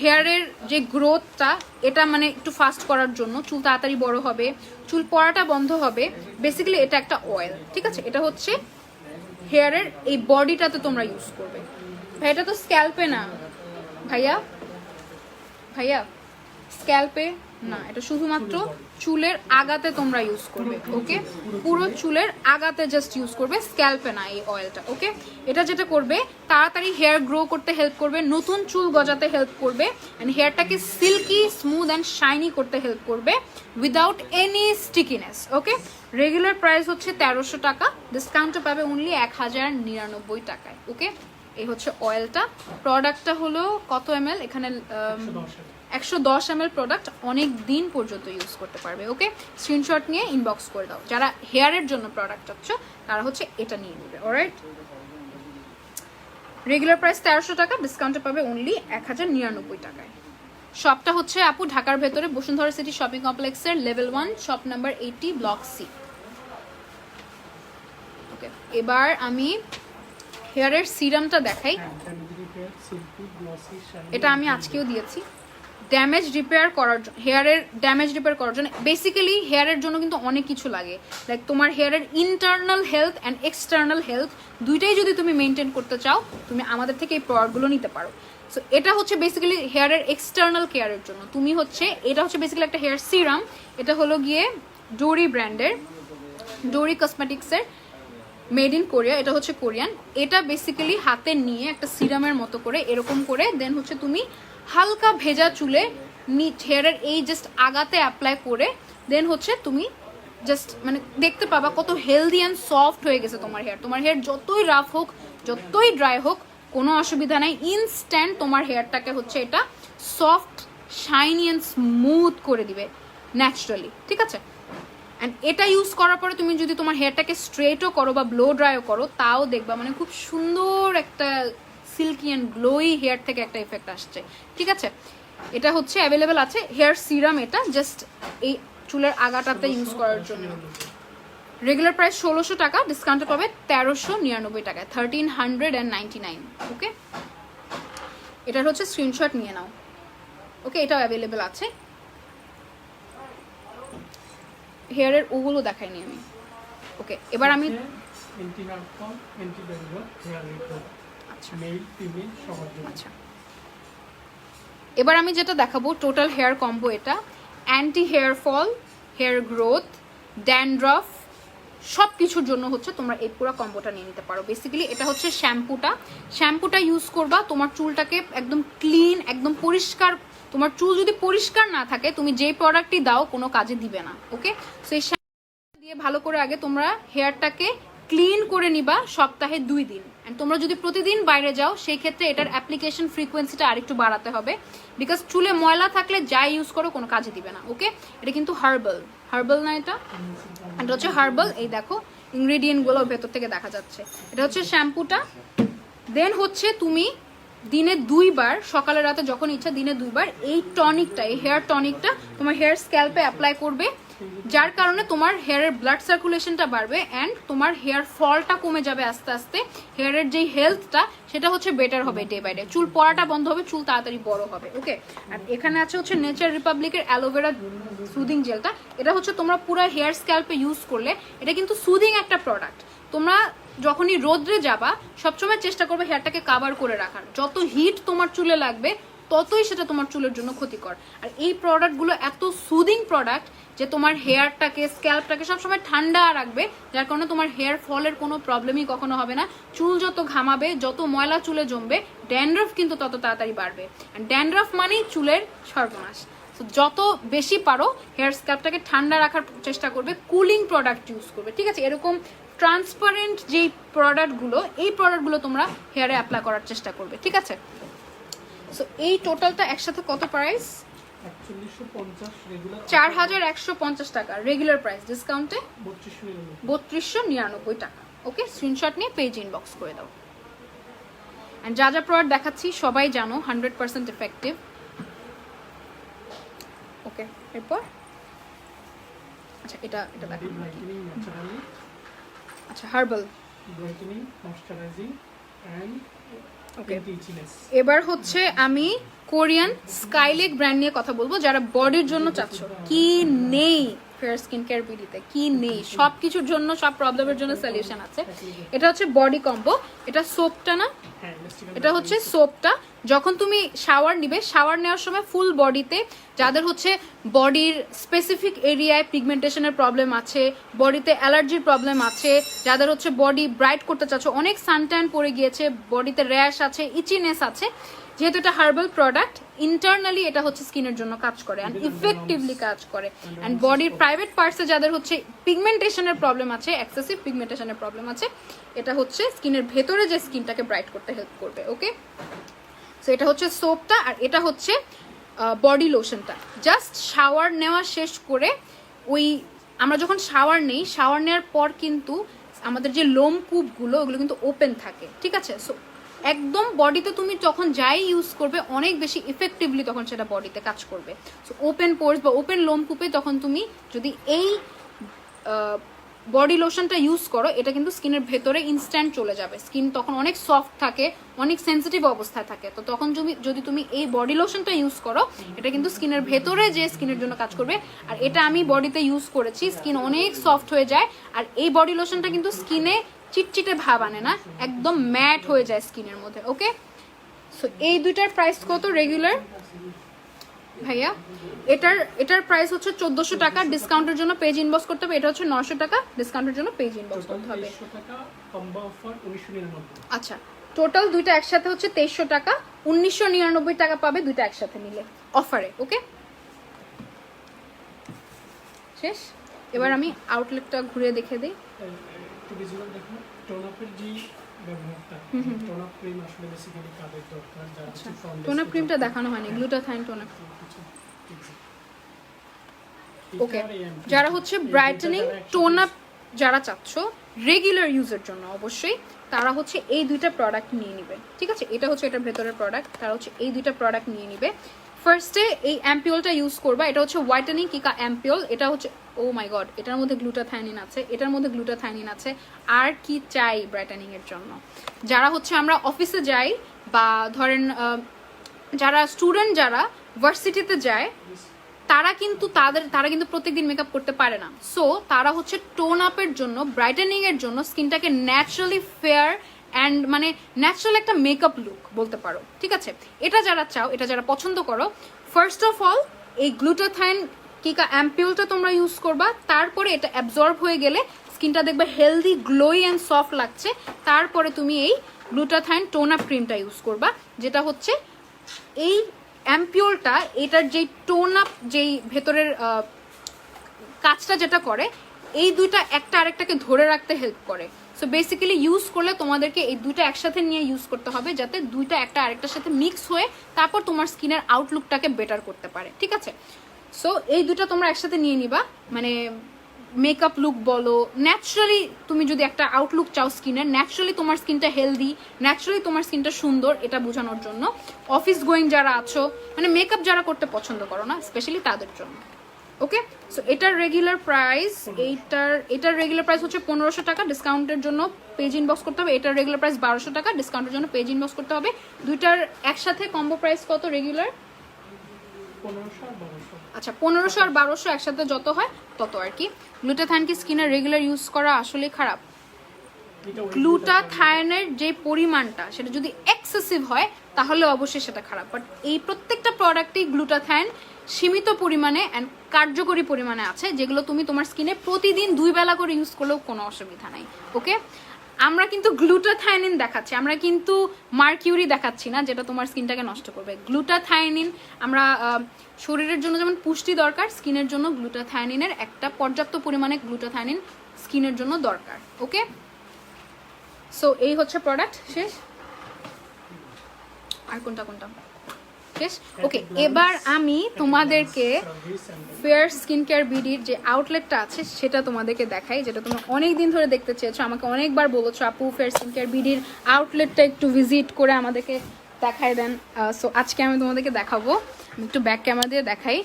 হেয়ারের যে গ্রোথটা, এটা মানে একটু ফাস্ট করার জন্য, চুল তাড়াতাড়ি বড় হবে, চুল পড়াটা বন্ধ হবে, বেসিক্যালি এটা একটা অয়েল, ঠিক আছে। এটা হচ্ছে হেয়ারের এই বডিটাতে তোমরা ইউজ করবে। ভাই এটা তো স্ক্যাল্পে না ভাইয়া, স্ক্যাল্পে না, এটা শুধুমাত্র চুলের আগাতে তোমরা ইউজ করবে, ওকে। পুরো চুলের আগাতে জাস্ট ইউজ করবে, স্ক্যাল্পে না এই অয়েলটা, ওকে। এটা যেটা করবে, তাড়াতাড়ি হেয়ার গ্রো করতে হেল্প করবে, নতুন চুল গজাতে হেল্প করবে, অ্যান্ড হেয়ারটাকে সিল্কি স্মুথ অ্যান্ড শাইনি করতে হেল্প করবে without any stickiness, okay. Regular price হচ্ছে 1300 টাকা, ডিসকাউন্টে পাবে অনলি 1099 টাকায়, ওকে। এই হচ্ছে অয়েলটা। প্রোডাক্টটা হলো কত ml, এখানে 110 ml প্রোডাক্ট, অনেক দিন পর্যন্ত ইউজ করতে পারবে, ওকে। স্ক্রিনশট নিয়ে ইনবক্স করে দাও যারা হেয়ারের জন্য প্রোডাক্ট চাচ্ছ, তারা হচ্ছে এটা নিয়ে নেবে, অলরাইট। রেগুলার প্রাইস 1300 টাকা, ডিসকাউন্টে পাবে অনলি 1099 টাকায়। শপটা হচ্ছে আপু ঢাকার ভেতরে বসুন্ধরা সিটি শপিং কমপ্লেক্সের level 1, shop number 80, block C, okay. এবার আমি হেয়ারের সিরামটা দেখাই। এটা আমি আজকেও দিয়েছি। ড্যামেজ রিপেয়ার করার জন্য, হেয়ারের ড্যামেজ রিপেয়ার করার জন্য, বেসিক্যালি হেয়ারের জন্য কিন্তু অনেক কিছু লাগে, লাইক তোমার হেয়ারের internal health and external health দুইটাই যদি তুমি মেনটেন করতে চাও, তুমি আমাদের থেকে এই প্রোডাক্টগুলো নিতে পারো। সো এটা হচ্ছে বেসিক্যালি হেয়ারের এক্সটার্নাল কেয়ারের জন্য। তুমি হচ্ছে, এটা হচ্ছে বেসিক্যালি একটা হেয়ার সিরাম, এটা হলো গিয়ে ডোরি ব্র্যান্ডের, ডোরি কসমেটিক্সের, মেড ইন কোরিয়া, এটা হচ্ছে কোরিয়ান। এটা বেসিক্যালি হাতে নিয়ে একটা সিরামের মতো করে এরকম করে, দেন হচ্ছে তুমি হালকা ভেজা চুলে হেয়ারের এই জাস্ট আগাতে অ্যাপ্লাই করে, দেন হচ্ছে তুমি জাস্ট মানে দেখতে পাবা কত হেলদি অ্যান্ড সফট হয়ে গেছে তোমার হেয়ার। তোমার হেয়ার যতই রাফ হোক, যতই ড্রাই হোক, কোনো অসুবিধা নাই, ইনস্ট্যান্ট তোমার হেয়ারটাকে হচ্ছে এটা সফট, শাইনি অ্যান্ড স্মুথ করে দিবে ন্যাচারালি, ঠিক আছে। অ্যান্ড এটা ইউজ করার পরে তুমি যদি তোমার হেয়ারটাকে স্ট্রেটও করো বা ব্লো ড্রাইও করো, তাও দেখবা মানে খুব সুন্দর একটা সিল্কি অ্যান্ড গ্লোই হেয়ার থেকে একটা এফেক্ট আসছে, ঠিক আছে। এটা হচ্ছে অ্যাভেলেবেল আছে হেয়ার সিরাম, এটা জাস্ট এই চুলের আগাটাতে ইউজ করার জন্য। রেগুলার প্রাইস 1600 টাকা, ডিসকাউন্টে পাবে 1399 টাকায়, 1399। ওকে, এটার হচ্ছে স্ক্রিনশট নিয়ে নাও। ওকে, এটাও অ্যাভেলেবেল আছে। হেয়ারের ওগুলো দেখাইনি আমি। ওকে, এবার আমি আচ্ছা, এবার আমি যেটা দেখাবো টোটাল হেয়ার কম্বো, এটা anti hair fall, hair growth, dandruff সব কিছুর জন্য হচ্ছে তোমরা এই পুরো কম্বোটা নিয়ে নিতে পারো। বেসিক্যালি এটা হচ্ছে শ্যাম্পুটা ইউজ করবা, তোমার চুলটাকে একদম ক্লিন, একদম পরিষ্কার। তোমার চুল যদি পরিষ্কার না থাকে, তুমি যেই প্রোডাক্টই দাও কোনো কাজে দিবে না। ওকে, সো এই শ্যাম্পু দিয়ে ভালো করে আগে তোমরা হেয়ারটাকে ক্লিন করে নিবা সপ্তাহে 2 দিন। অ্যান্ড তোমরা যদি প্রতিদিন বাইরে যাও, সেই ক্ষেত্রে এটার অ্যাপ্লিকেশন ফ্রিকোয়েন্সিটা আরেকটু বাড়াতে হবে, বিকজ চুলে ময়লা থাকলে যাই ইউজ করো কোনো কাজে দিবে না। ওকে, এটা কিন্তু হার্বাল না, এটা হচ্ছে হার্বাল। এই দেখো ইনগ্রেডিয়েন্টগুলো ভেতর থেকে দেখা যাচ্ছে। এটা হচ্ছে শ্যাম্পুটা। দেন হচ্ছে তুমি দিনে 2 বার, সকালে রাতে যখন ইচ্ছা দিনে 2 বার এই টনিকটা, এই হেয়ার টনিকটা তোমার হেয়ার স্ক্যাল্পে অ্যাপ্লাই করবে, যার কারণে তোমার হেয়ারের ব্লাড সার্কুলেশনটা বাড়বে অ্যান্ড তোমার হেয়ার ফলটা কমে যাবে আস্তে আস্তে। হেয়ারের যেই হেলথটা সেটা হচ্ছে বেটার হবে ডে বাই ডে, চুল পড়াটা বন্ধ হবে, চুল তাড়াতাড়ি বড় হবে। ওকে, আর এখানে আছে হচ্ছে নেচার রিপাবলিকের অ্যালোভেরা সুদিং জেলটা। এটা হচ্ছে তোমরা পুরো হেয়ার স্ক্যাল্পে ইউজ করলে, এটা কিন্তু সুদিং একটা প্রোডাক্ট। তোমরা যখনই রোদ্রে যাবা সবসময় চেষ্টা করবে হেয়ারটাকে কাভার করে রাখার। যত হিট তোমার চুলে লাগবে ততই সেটা তোমার চুলের জন্য ক্ষতিকর। আর এই প্রোডাক্টগুলো এত সুদিং প্রোডাক্ট যে তোমার হেয়ারটাকে, স্ক্যাল্পটাকে সবসময় ঠান্ডা রাখবে, যার কারণে তোমার হেয়ার ফলের কোনো প্রবলেমই কখনো হবে না। চুল যত ঘামাবে, যত ময়লা চুলে জমবে, ড্যান্ড্রফ কিন্তু তত তাড়াতাড়ি বাড়বে। আর ড্যান্ড্রফ মানেই চুলের সর্বনাশ। তো যত বেশি পারো হেয়ার স্ক্যাল্পটাকে ঠান্ডা রাখার চেষ্টা করবে, কুলিং প্রোডাক্ট ইউজ করবে। ঠিক আছে, এরকম ট্রান্সপারেন্ট যেই প্রোডাক্টগুলো, এই প্রোডাক্টগুলো তোমরা হেয়ারে অ্যাপ্লাই করার চেষ্টা করবে। ঠিক আছে, সো এই টোটালটা একসাথে কত প্রাইস? 4150 টাকা রেগুলার প্রাইস, ডিসকাউন্টে 3299 টাকা। ওকে, স্ক্রিনশট নিয়ে পেজ ইনবক্স করে দাও। অ্যান্ড যা যা প্রোডাক্ট দেখাচ্ছি সবাই জানো 100% এফেক্টিভ। ওকে, এরপর আচ্ছা এটা দেখো, আচ্ছা হার্বাল। ওকে, এবার হচ্ছে আমি কোরিয়ান স্কাইলেক ব্র্যান্ড নিয়ে কথা বলবো। যারা বডির জন্য চাচ্ছ, কি নেই ফেয়ার স্কিন কেয়ার বিডিতে, কি নেই, সব কিছুর জন্য, সব প্রবলেমের জন্য সলিউশন আছে। এটা হচ্ছে বডি কম্বো। এটা সোপটা না, এটা হচ্ছে সোপটা। যখন তুমি শাওয়ার নিবে, শাওয়ার নেওয়ার সময় ফুল বডিতে, যাদের হচ্ছে বডির স্পেসিফিক এরিয়ায় পিগমেন্টেশনের প্রবলেম আছে, বডিতে অ্যালার্জির প্রবলেম আছে, যাদের হচ্ছে বডি ব্রাইট করতে চাচ্ছ, অনেক সানট্যান পড়ে গিয়েছে, বডিতে র্যাশ আছে, ইচিনেস আছে, যেহেতু এটা হার্বাল প্রোডাক্ট, ইন্টারনালি এটা হচ্ছে স্কিনের জন্য কাজ করে অ্যান্ড ইফেক্টিভলি কাজ করে। অ্যান্ড বডির প্রাইভেট পার্টসে যাদের হচ্ছে পিগমেন্টেশনের প্রবলেম আছে, এক্সেসিভ পিগমেন্টেশনের প্রবলেম আছে, এটা হচ্ছে স্কিনের ভেতরে যে স্কিনটাকে ব্রাইট করতে হেল্প করবে। ওকে, সো এটা হচ্ছে সোপটা, আর এটা হচ্ছে বডি লোশনটা। জাস্ট শাওয়ার নেওয়া শেষ করে, ওই আমরা যখন শাওয়ার নেই, শাওয়ার নেওয়ার পর কিন্তু আমাদের যে লোমকূপগুলো, ওগুলো কিন্তু ওপেন থাকে। ঠিক আছে, সো একদম বডিতে তুমি যখন যাই ইউজ করবে অনেক বেশি ইফেক্টিভলি তখন সেটা বডিতে কাজ করবে। সো ওপেন পোর্স বা ওপেন লোমকূপে তখন তুমি যদি এই বডি লোশনটা ইউজ করো, এটা কিন্তু স্কিনের ভেতরে ইনস্ট্যান্ট চলে যাবে। স্কিন তখন অনেক সফট থাকে, অনেক সেন্সিটিভ অবস্থায় থাকে। তো তখন যদি তুমি এই বডি লোশনটা ইউজ করো, এটা কিন্তু স্কিনের ভেতরে যে স্কিনের জন্য কাজ করবে। আর এটা আমি বডিতে ইউজ করেছি, স্কিন অনেক সফট হয়ে যায়। আর এই বডি লোশনটা কিন্তু স্কিনে চিটচিটে ভাব আনে না, একদম ম্যাট হয়ে যায় স্কিনের মধ্যে। ওকে, সো এই দুইটার প্রাইস কত রেগুলার ভাইয়া? এটার প্রাইস হচ্ছে 1400 টাকা, ডিসকাউন্টের জন্য পেজ ইনবক্স করতে হবে। এটা হচ্ছে 900 টাকা, ডিসকাউন্টের জন্য পেজ ইনবক্স করতে হবে। আচ্ছা, টোটাল দুইটা একসাথে হচ্ছে 2300 টাকা, 1999 টাকা পাবে দুইটা একসাথে নিলে অফারে। ওকে, শেষ। এবার আমি আউটলেটটা ঘুরে দেখে দিই। টোনার ক্রিমটা দেখানো হয়নি, গ্লুটাথাইন টোনার। ওকে, যারা হচ্ছে ব্রাইটেনিং টোন আপ যারা চাচ্ছ রেগুলার ইউজের জন্য, অবশ্যই তারা হচ্ছে এই দুইটা প্রোডাক্ট নিয়ে নিবে। ঠিক আছে, এটা হচ্ছে এটার ভেতরের প্রোডাক্ট, তারা হচ্ছে এই দুইটা প্রোডাক্ট নিয়ে নিবে। ফার্স্টে এই অ্যাম্পিওলটা ইউজ করবা। এটা হচ্ছে হোয়াইটেনিং কিকা অ্যাম্পিওল। এটা হচ্ছে ও মাই গড, এটার মধ্যে গ্লুটাথায়োনিন আছে, এটার মধ্যে গ্লুটাথায়োনিন আছে। আর কি চাই ব্রাইটেনিং এর জন্য? যারা হচ্ছে আমরা অফিসে যাই বা ধরেন যারা স্টুডেন্ট, যারা ভার্সিটিতে যায়, তারা কিন্তু প্রত্যেকদিন মেকআপ করতে পারে না। সো তারা হচ্ছে টোন আপের জন্য, ব্রাইটেনিং এর জন্য স্কিনটাকে ন্যাচারালি ফেয়ার অ্যান্ড মানে ন্যাচারাল একটা মেকআপ লুক বলতে পারো, ঠিক আছে? এটা যারা চাও, এটা যারা পছন্দ করো, ফার্স্ট অফ অল এই গ্লুটাথায়োন কিকা অ্যাম্পিউলটা তোমরা ইউজ করবা। তারপরে এটা অ্যাবজর্ব হয়ে গেলে স্কিনটা দেখবে হেলদি, গ্লোই অ্যান্ড সফট লাগছে। তারপরে তুমি এই গ্লুটাথায়োন টোন আপ ক্রিমটা ইউজ করবা, যেটা হচ্ছে এই অ্যাম্পিউলটা, এটার যেই টোন আপ, যেই ভেতরের কাজটা যেটা করে, এই দুইটা একটা আরেকটাকে ধরে রাখতে হেল্প করে। সো বেসিক্যালি ইউজ করলে তোমাদেরকে এই দুইটা একসাথে নিয়ে ইউজ করতে হবে, যাতে দুইটা একটা আরেকটার সাথে মিক্স হয়ে তারপর তোমার স্কিনের আউটলুকটাকে বেটার করতে পারে, ঠিক আছে? সো এই দুইটা তোমরা একসাথে নিয়ে নিবা, মানে মেকআপ লুক বলো, ন্যাচারালি তুমি যদি একটা আউটলুক চাও স্কিনের, ন্যাচারালি তোমার স্কিনটা হেলদি, ন্যাচারালি তোমার স্কিনটা সুন্দর, এটা বোঝানোর জন্য। অফিস গোয়িং যারা আছো, মানে মেকআপ যারা করতে পছন্দ করো না, স্পেশালি তাদের জন্য। ওকে, সো এটার রেগুলার প্রাইস, এটার রেগুলার প্রাইস হচ্ছে 1500 টাকা। ডিসকাউন্টের জন্য পেজ ইনবক্স করতে হবে। এটার রেগুলার প্রাইস 1200 টাকা, ডিসকাউন্টের জন্য পেজ ইনবক্স করতে হবে। দুইটার একসাথে কম্বো প্রাইস কত রেগুলার? 1500 আচ্ছা, 1500 আর 1200 একসাথে যত হয় তত আর কি। গ্লুটাথায়োন কি স্কিনের রেগুলার ইউজ করা আসলে খারাপ? গ্লুটাথায়োনের যে পরিমাণটা, সেটা যদি এক্সেসিভ হয় তাহলে অবশ্যই সেটা খারাপ। বাট এই প্রত্যেকটা প্রোডাক্টেই গ্লুটাথায়োন সীমিত পরিমাণে অ্যান্ড কার্যকরী পরিমাণে আছে, যেগুলো তুমি তোমার স্কিনে প্রতিদিন 2 বেলা করে ইউজ করলেও কোনো অসুবিধা নাই। ওকে, আমরা কিন্তু গ্লুটাথায়োনিন দেখাচ্ছি, আমরা কিন্তু মার্কিউরি দেখাচ্ছি না, যেটা তোমার স্কিনটাকে নষ্ট করবে। গ্লুটাথায়োনিন আমরা শরীরের জন্য যেমন পুষ্টি দরকার, স্কিনের জন্য গ্লুটাথায়োনিনের একটা পর্যাপ্ত পরিমাণে গ্লুটাথায়োনিন স্কিনের জন্য দরকার। ওকে, সো এই হচ্ছে প্রোডাক্ট শেষ। আর কোনটা কোনটা শেষ? ওকে, এবার আমি তোমাদেরকে ফেয়ার স্কিন কেয়ার বিডির যে আউটলেটটা আছে সেটা তোমাদেরকে দেখাই, যেটা তোমরা অনেক দিন ধরে দেখতে চেয়েছো, আমাকে অনেকবার বলেছো আপু ফেয়ার স্কিন কেয়ার বিডির আউটলেটটা একটু ভিজিট করে আমাদেরকে দেখাই দেন। সো আজকে আমি তোমাদেরকে দেখাবো। আমি একটু ব্যাক ক্যামেরা দিয়ে দেখাই।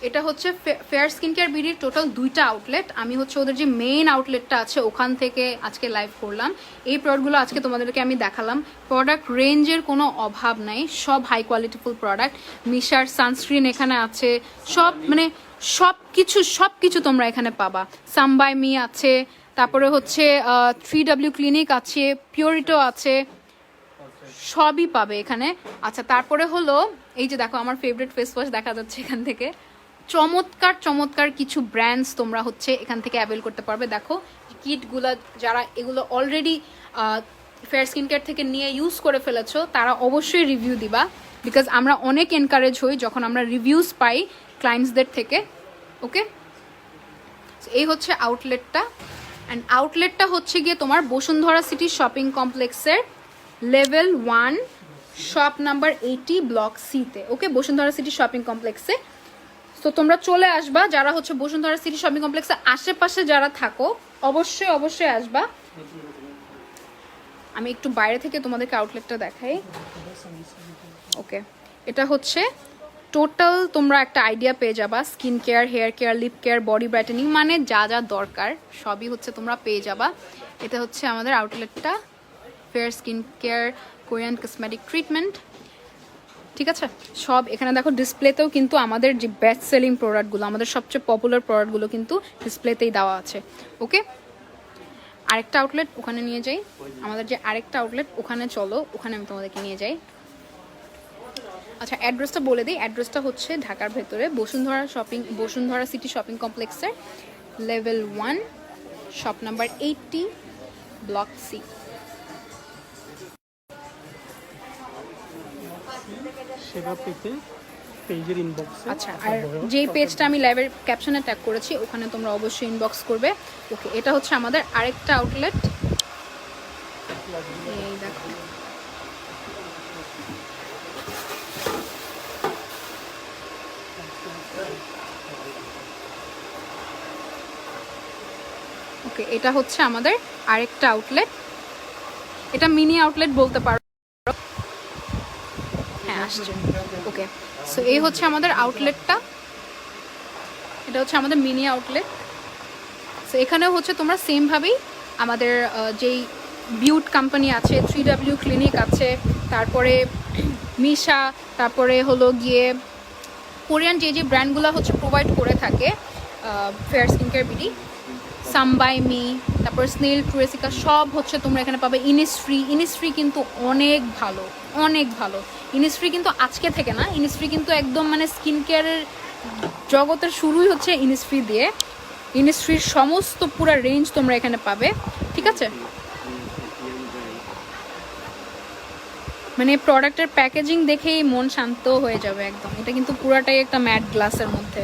এটা হচ্ছে ফেয়ার স্কিন কেয়ার বিডির টোটাল 2টা আউটলেট। আমি হচ্ছে ওদের যে মেইন আউটলেটটা আছে ওখান থেকে আজকে লাইভ করলাম। এই প্রোডাক্টগুলো আজকে তোমাদেরকে আমি দেখালাম। প্রোডাক্ট রেঞ্জের কোনো অভাব নাই, সব হাই কোয়ালিটিফুল প্রোডাক্ট। মিশার সানস্ক্রিন এখানে আছে, সব মানে সব কিছু তোমরা এখানে পাবা। সাম বাই মি আছে, তারপরে হচ্ছে 3W ক্লিনিক আছে, পিওরিটো আছে, সবই পাবে এখানে। আচ্ছা, তারপরে হলো এই যে দেখো আমার ফেভারিট ফেস ওয়াশ দেখা যাচ্ছে এখান থেকে। চমৎকার চমৎকার কিছু ব্র্যান্ডস তোমরা হচ্ছে এখান থেকে অ্যাভেল করতে পারবে। দেখো কিটগুলো, যারা এগুলো অলরেডি ফেয়ার স্কিন কেয়ার থেকে নিয়ে ইউজ করে ফেলেছো তারা অবশ্যই রিভিউ দিবা, বিকজ আমরা অনেক এনকারেজ হই যখন আমরা রিভিউজ পাই ক্লায়েন্টসদের থেকে। ওকে, এই হচ্ছে আউটলেটটা। অ্যান্ড আউটলেটটা হচ্ছে গিয়ে তোমার বসুন্ধরা সিটি শপিং কমপ্লেক্সের লেভেল 1 শপ নাম্বার 80 ব্লক সিতে। ওকে, বসুন্ধরা সিটি শপিং কমপ্লেক্সে। তো তোমরা চলে আসবা, যারা হচ্ছে বসুন্ধরা সিটি শপিং কমপ্লেক্সে আশেপাশে যারা থাকো অবশ্যই অবশ্যই আসবা। আমি একটু বাইরে থেকে তোমাদেরকে আউটলেটটা দেখাই। ওকে, এটা হচ্ছে টোটাল তোমরা একটা আইডিয়া পেয়ে যাবা। Skin care, hair care, lip care, body brightening, মানে যা যা দরকার সবই হচ্ছে তোমরা পেয়ে যাবা। এটা হচ্ছে আমাদের আউটলেটটা, fair skin care Korean cosmetic treatment, ঠিক আছে? সব এখানে দেখো ডিসপ্লেতেও কিন্তু আমাদের যে বেস্ট সেলিং প্রোডাক্টগুলো, আমাদের সবচেয়ে পপুলার প্রোডাক্টগুলো কিন্তু ডিসপ্লেতেই দেওয়া আছে। ওকে, আরেকটা আউটলেট ওখানে নিয়ে যাই, আমাদের যে আরেকটা আউটলেট ওখানে চলো, ওখানে আমি তোমাদেরকে নিয়ে যাই। আচ্ছা, অ্যাড্রেসটা বলে দিই। অ্যাড্রেসটা হচ্ছে ঢাকার ভেতরে বসুন্ধরা সিটি শপিং কমপ্লেক্সের level 1 shop number 80 block C. আচ্ছা, আর যেই পেজটা আমি লাইভের ক্যাপশনে ট্যাগ করেছি ওখানে তোমরা অবশ্যই ইনবক্স করবে। ওকে, এটা হচ্ছে আমাদের আরেকটা আউটলেট। এই দেখো, ওকে, এটা হচ্ছে আমাদের আরেকটা আউটলেট। এটা মিনি আউটলেট বলতে পারো। হ্যাঁ, আসছে। ওকে, সো এই হচ্ছে আমাদের আউটলেটটা। এটা হচ্ছে আমাদের মিনি আউটলেট। সো এখানেও হচ্ছে তোমরা সেমভাবেই আমাদের যেই বিউট কোম্পানি আছে, 3W ক্লিনিক আছে, তারপরে মিশা, তারপরে হলো গিয়ে কোরিয়ান যে ব্র্যান্ডগুলো হচ্ছে প্রোভাইড করে থাকে fair skin care BD, Some By Mi, তারপর স্নেল ট্রেসিকা, সব হচ্ছে তোমরা এখানে পাবে। ইনিসফ্রি কিন্তু অনেক ভালো, অনেক ভালো। ইনিসফ্রি কিন্তু আজকে থেকে না, ইনিসফ্রি কিন্তু একদম মানে স্কিন কেয়ারের জগতের শুরুই হচ্ছে ইনিসফ্রি দিয়ে। ইনিসফ্রির সমস্ত পুরো রেঞ্জ তোমরা এখানে পাবে, ঠিক আছে? মানে প্রোডাক্টের প্যাকেজিং দেখেই মন শান্ত হয়ে যাবে একদম। এটা কিন্তু পুরাটাই একটা ম্যাট গ্লাসের মধ্যে।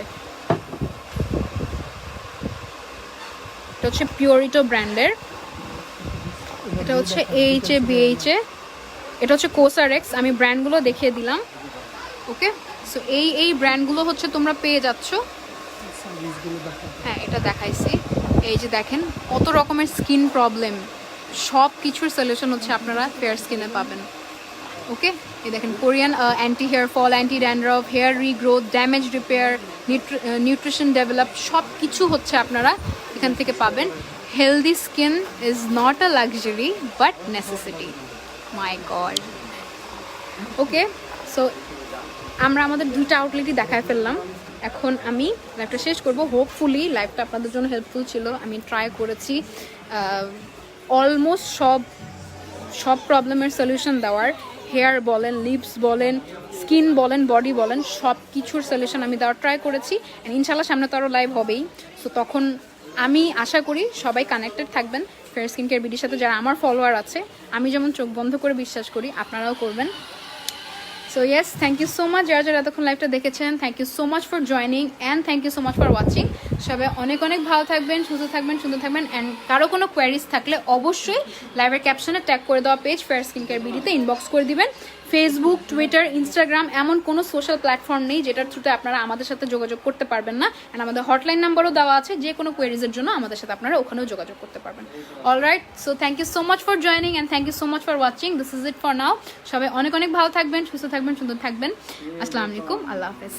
এটা হচ্ছে পিওরিটো ব্র্যান্ডের, এটা হচ্ছে AHA, এটা হচ্ছে কোসারেক্স। আমি ব্র্যান্ডগুলো দেখিয়ে দিলাম, ওকে? সো এই ব্র্যান্ডগুলো হচ্ছে তোমরা পেয়ে যাচ্ছ। হ্যাঁ, এটা দেখাইছি। এই যে দেখেন কত রকমের স্কিন প্রবলেম, সব কিছুর সলিউশন হচ্ছে আপনারা ফেয়ার স্কিনে পাবেন, ওকে? এই দেখেন Korean anti hair fall, anti dandruff, hair regrowth, damage repair, nutrition develop, সব কিছু হচ্ছে আপনারা এখান থেকে পাবেন। Healthy skin is not a luxury but necessity, my god. Okay, so আমরা আমাদের দুইটা আউটলেটই দেখায় ফেললাম। এখন আমি লাইভটা শেষ করব। হোপফুলি লাইভটা আপনাদের জন্য হেল্পফুল ছিল। আমি ট্রাই করেছি অলমোস্ট সব প্রবলেমের সলিউশন দেওয়ার। হেয়ার বলেন, লিপস বলেন, স্কিন বলেন, বডি বলেন, সব কিছুর সলিউশন আমি দেওয়ার ট্রাই করেছি। ইনশাল্লাহ সামনে তো আরও লাইভ হবেই। সো তখন আমি আশা করি সবাই কানেক্টেড থাকবেন ফেয়ার স্কিন কেয়ার বিডির সাথে। যারা আমার ফলোয়ার আছে, আমি যেমন চোখ বন্ধ করে বিশ্বাস করি, আপনারাও করবেন। So yes, thank you so much যারা এতক্ষণ লাইভটা দেখেছেন। Thank you so much for joining and thank you so much for watching. সবাই অনেক অনেক ভালো থাকবেন, সুস্থ থাকবেন, সুন্দর থাকবেন। অ্যান্ড কারো কোনো কোয়ারিজ থাকলে অবশ্যই লাইভের ক্যাপশনে ট্যাগ করে দেওয়া পেজ ফেয়ার স্কিন কেয়ার বিডিতে ইনবক্স করে দিবেন। ফেসবুক, টুইটার, ইনস্টাগ্রাম এমন কোনো সোশ্যাল প্ল্যাটফর্ম নেই যেটার থ্রুতে আপনারা আমাদের সাথে যোগাযোগ করতে পারবেন না। অ্যান্ড আমাদের হটলাইন নাম্বারও দেওয়া আছে, যে কোনো কোয়ারিজের জন্য আমাদের সাথে আপনারা ওখানেও যোগাযোগ করতে পারবেন। Alright, so thank you so much for joining and thank you so much for watching. This is it for now. সবাই অনেক অনেক ভালো থাকবেন, সুস্থ থাকবেন, সুন্দর থাকবেন। আসসালামু আলাইকুম, আল্লাহ হাফেজ।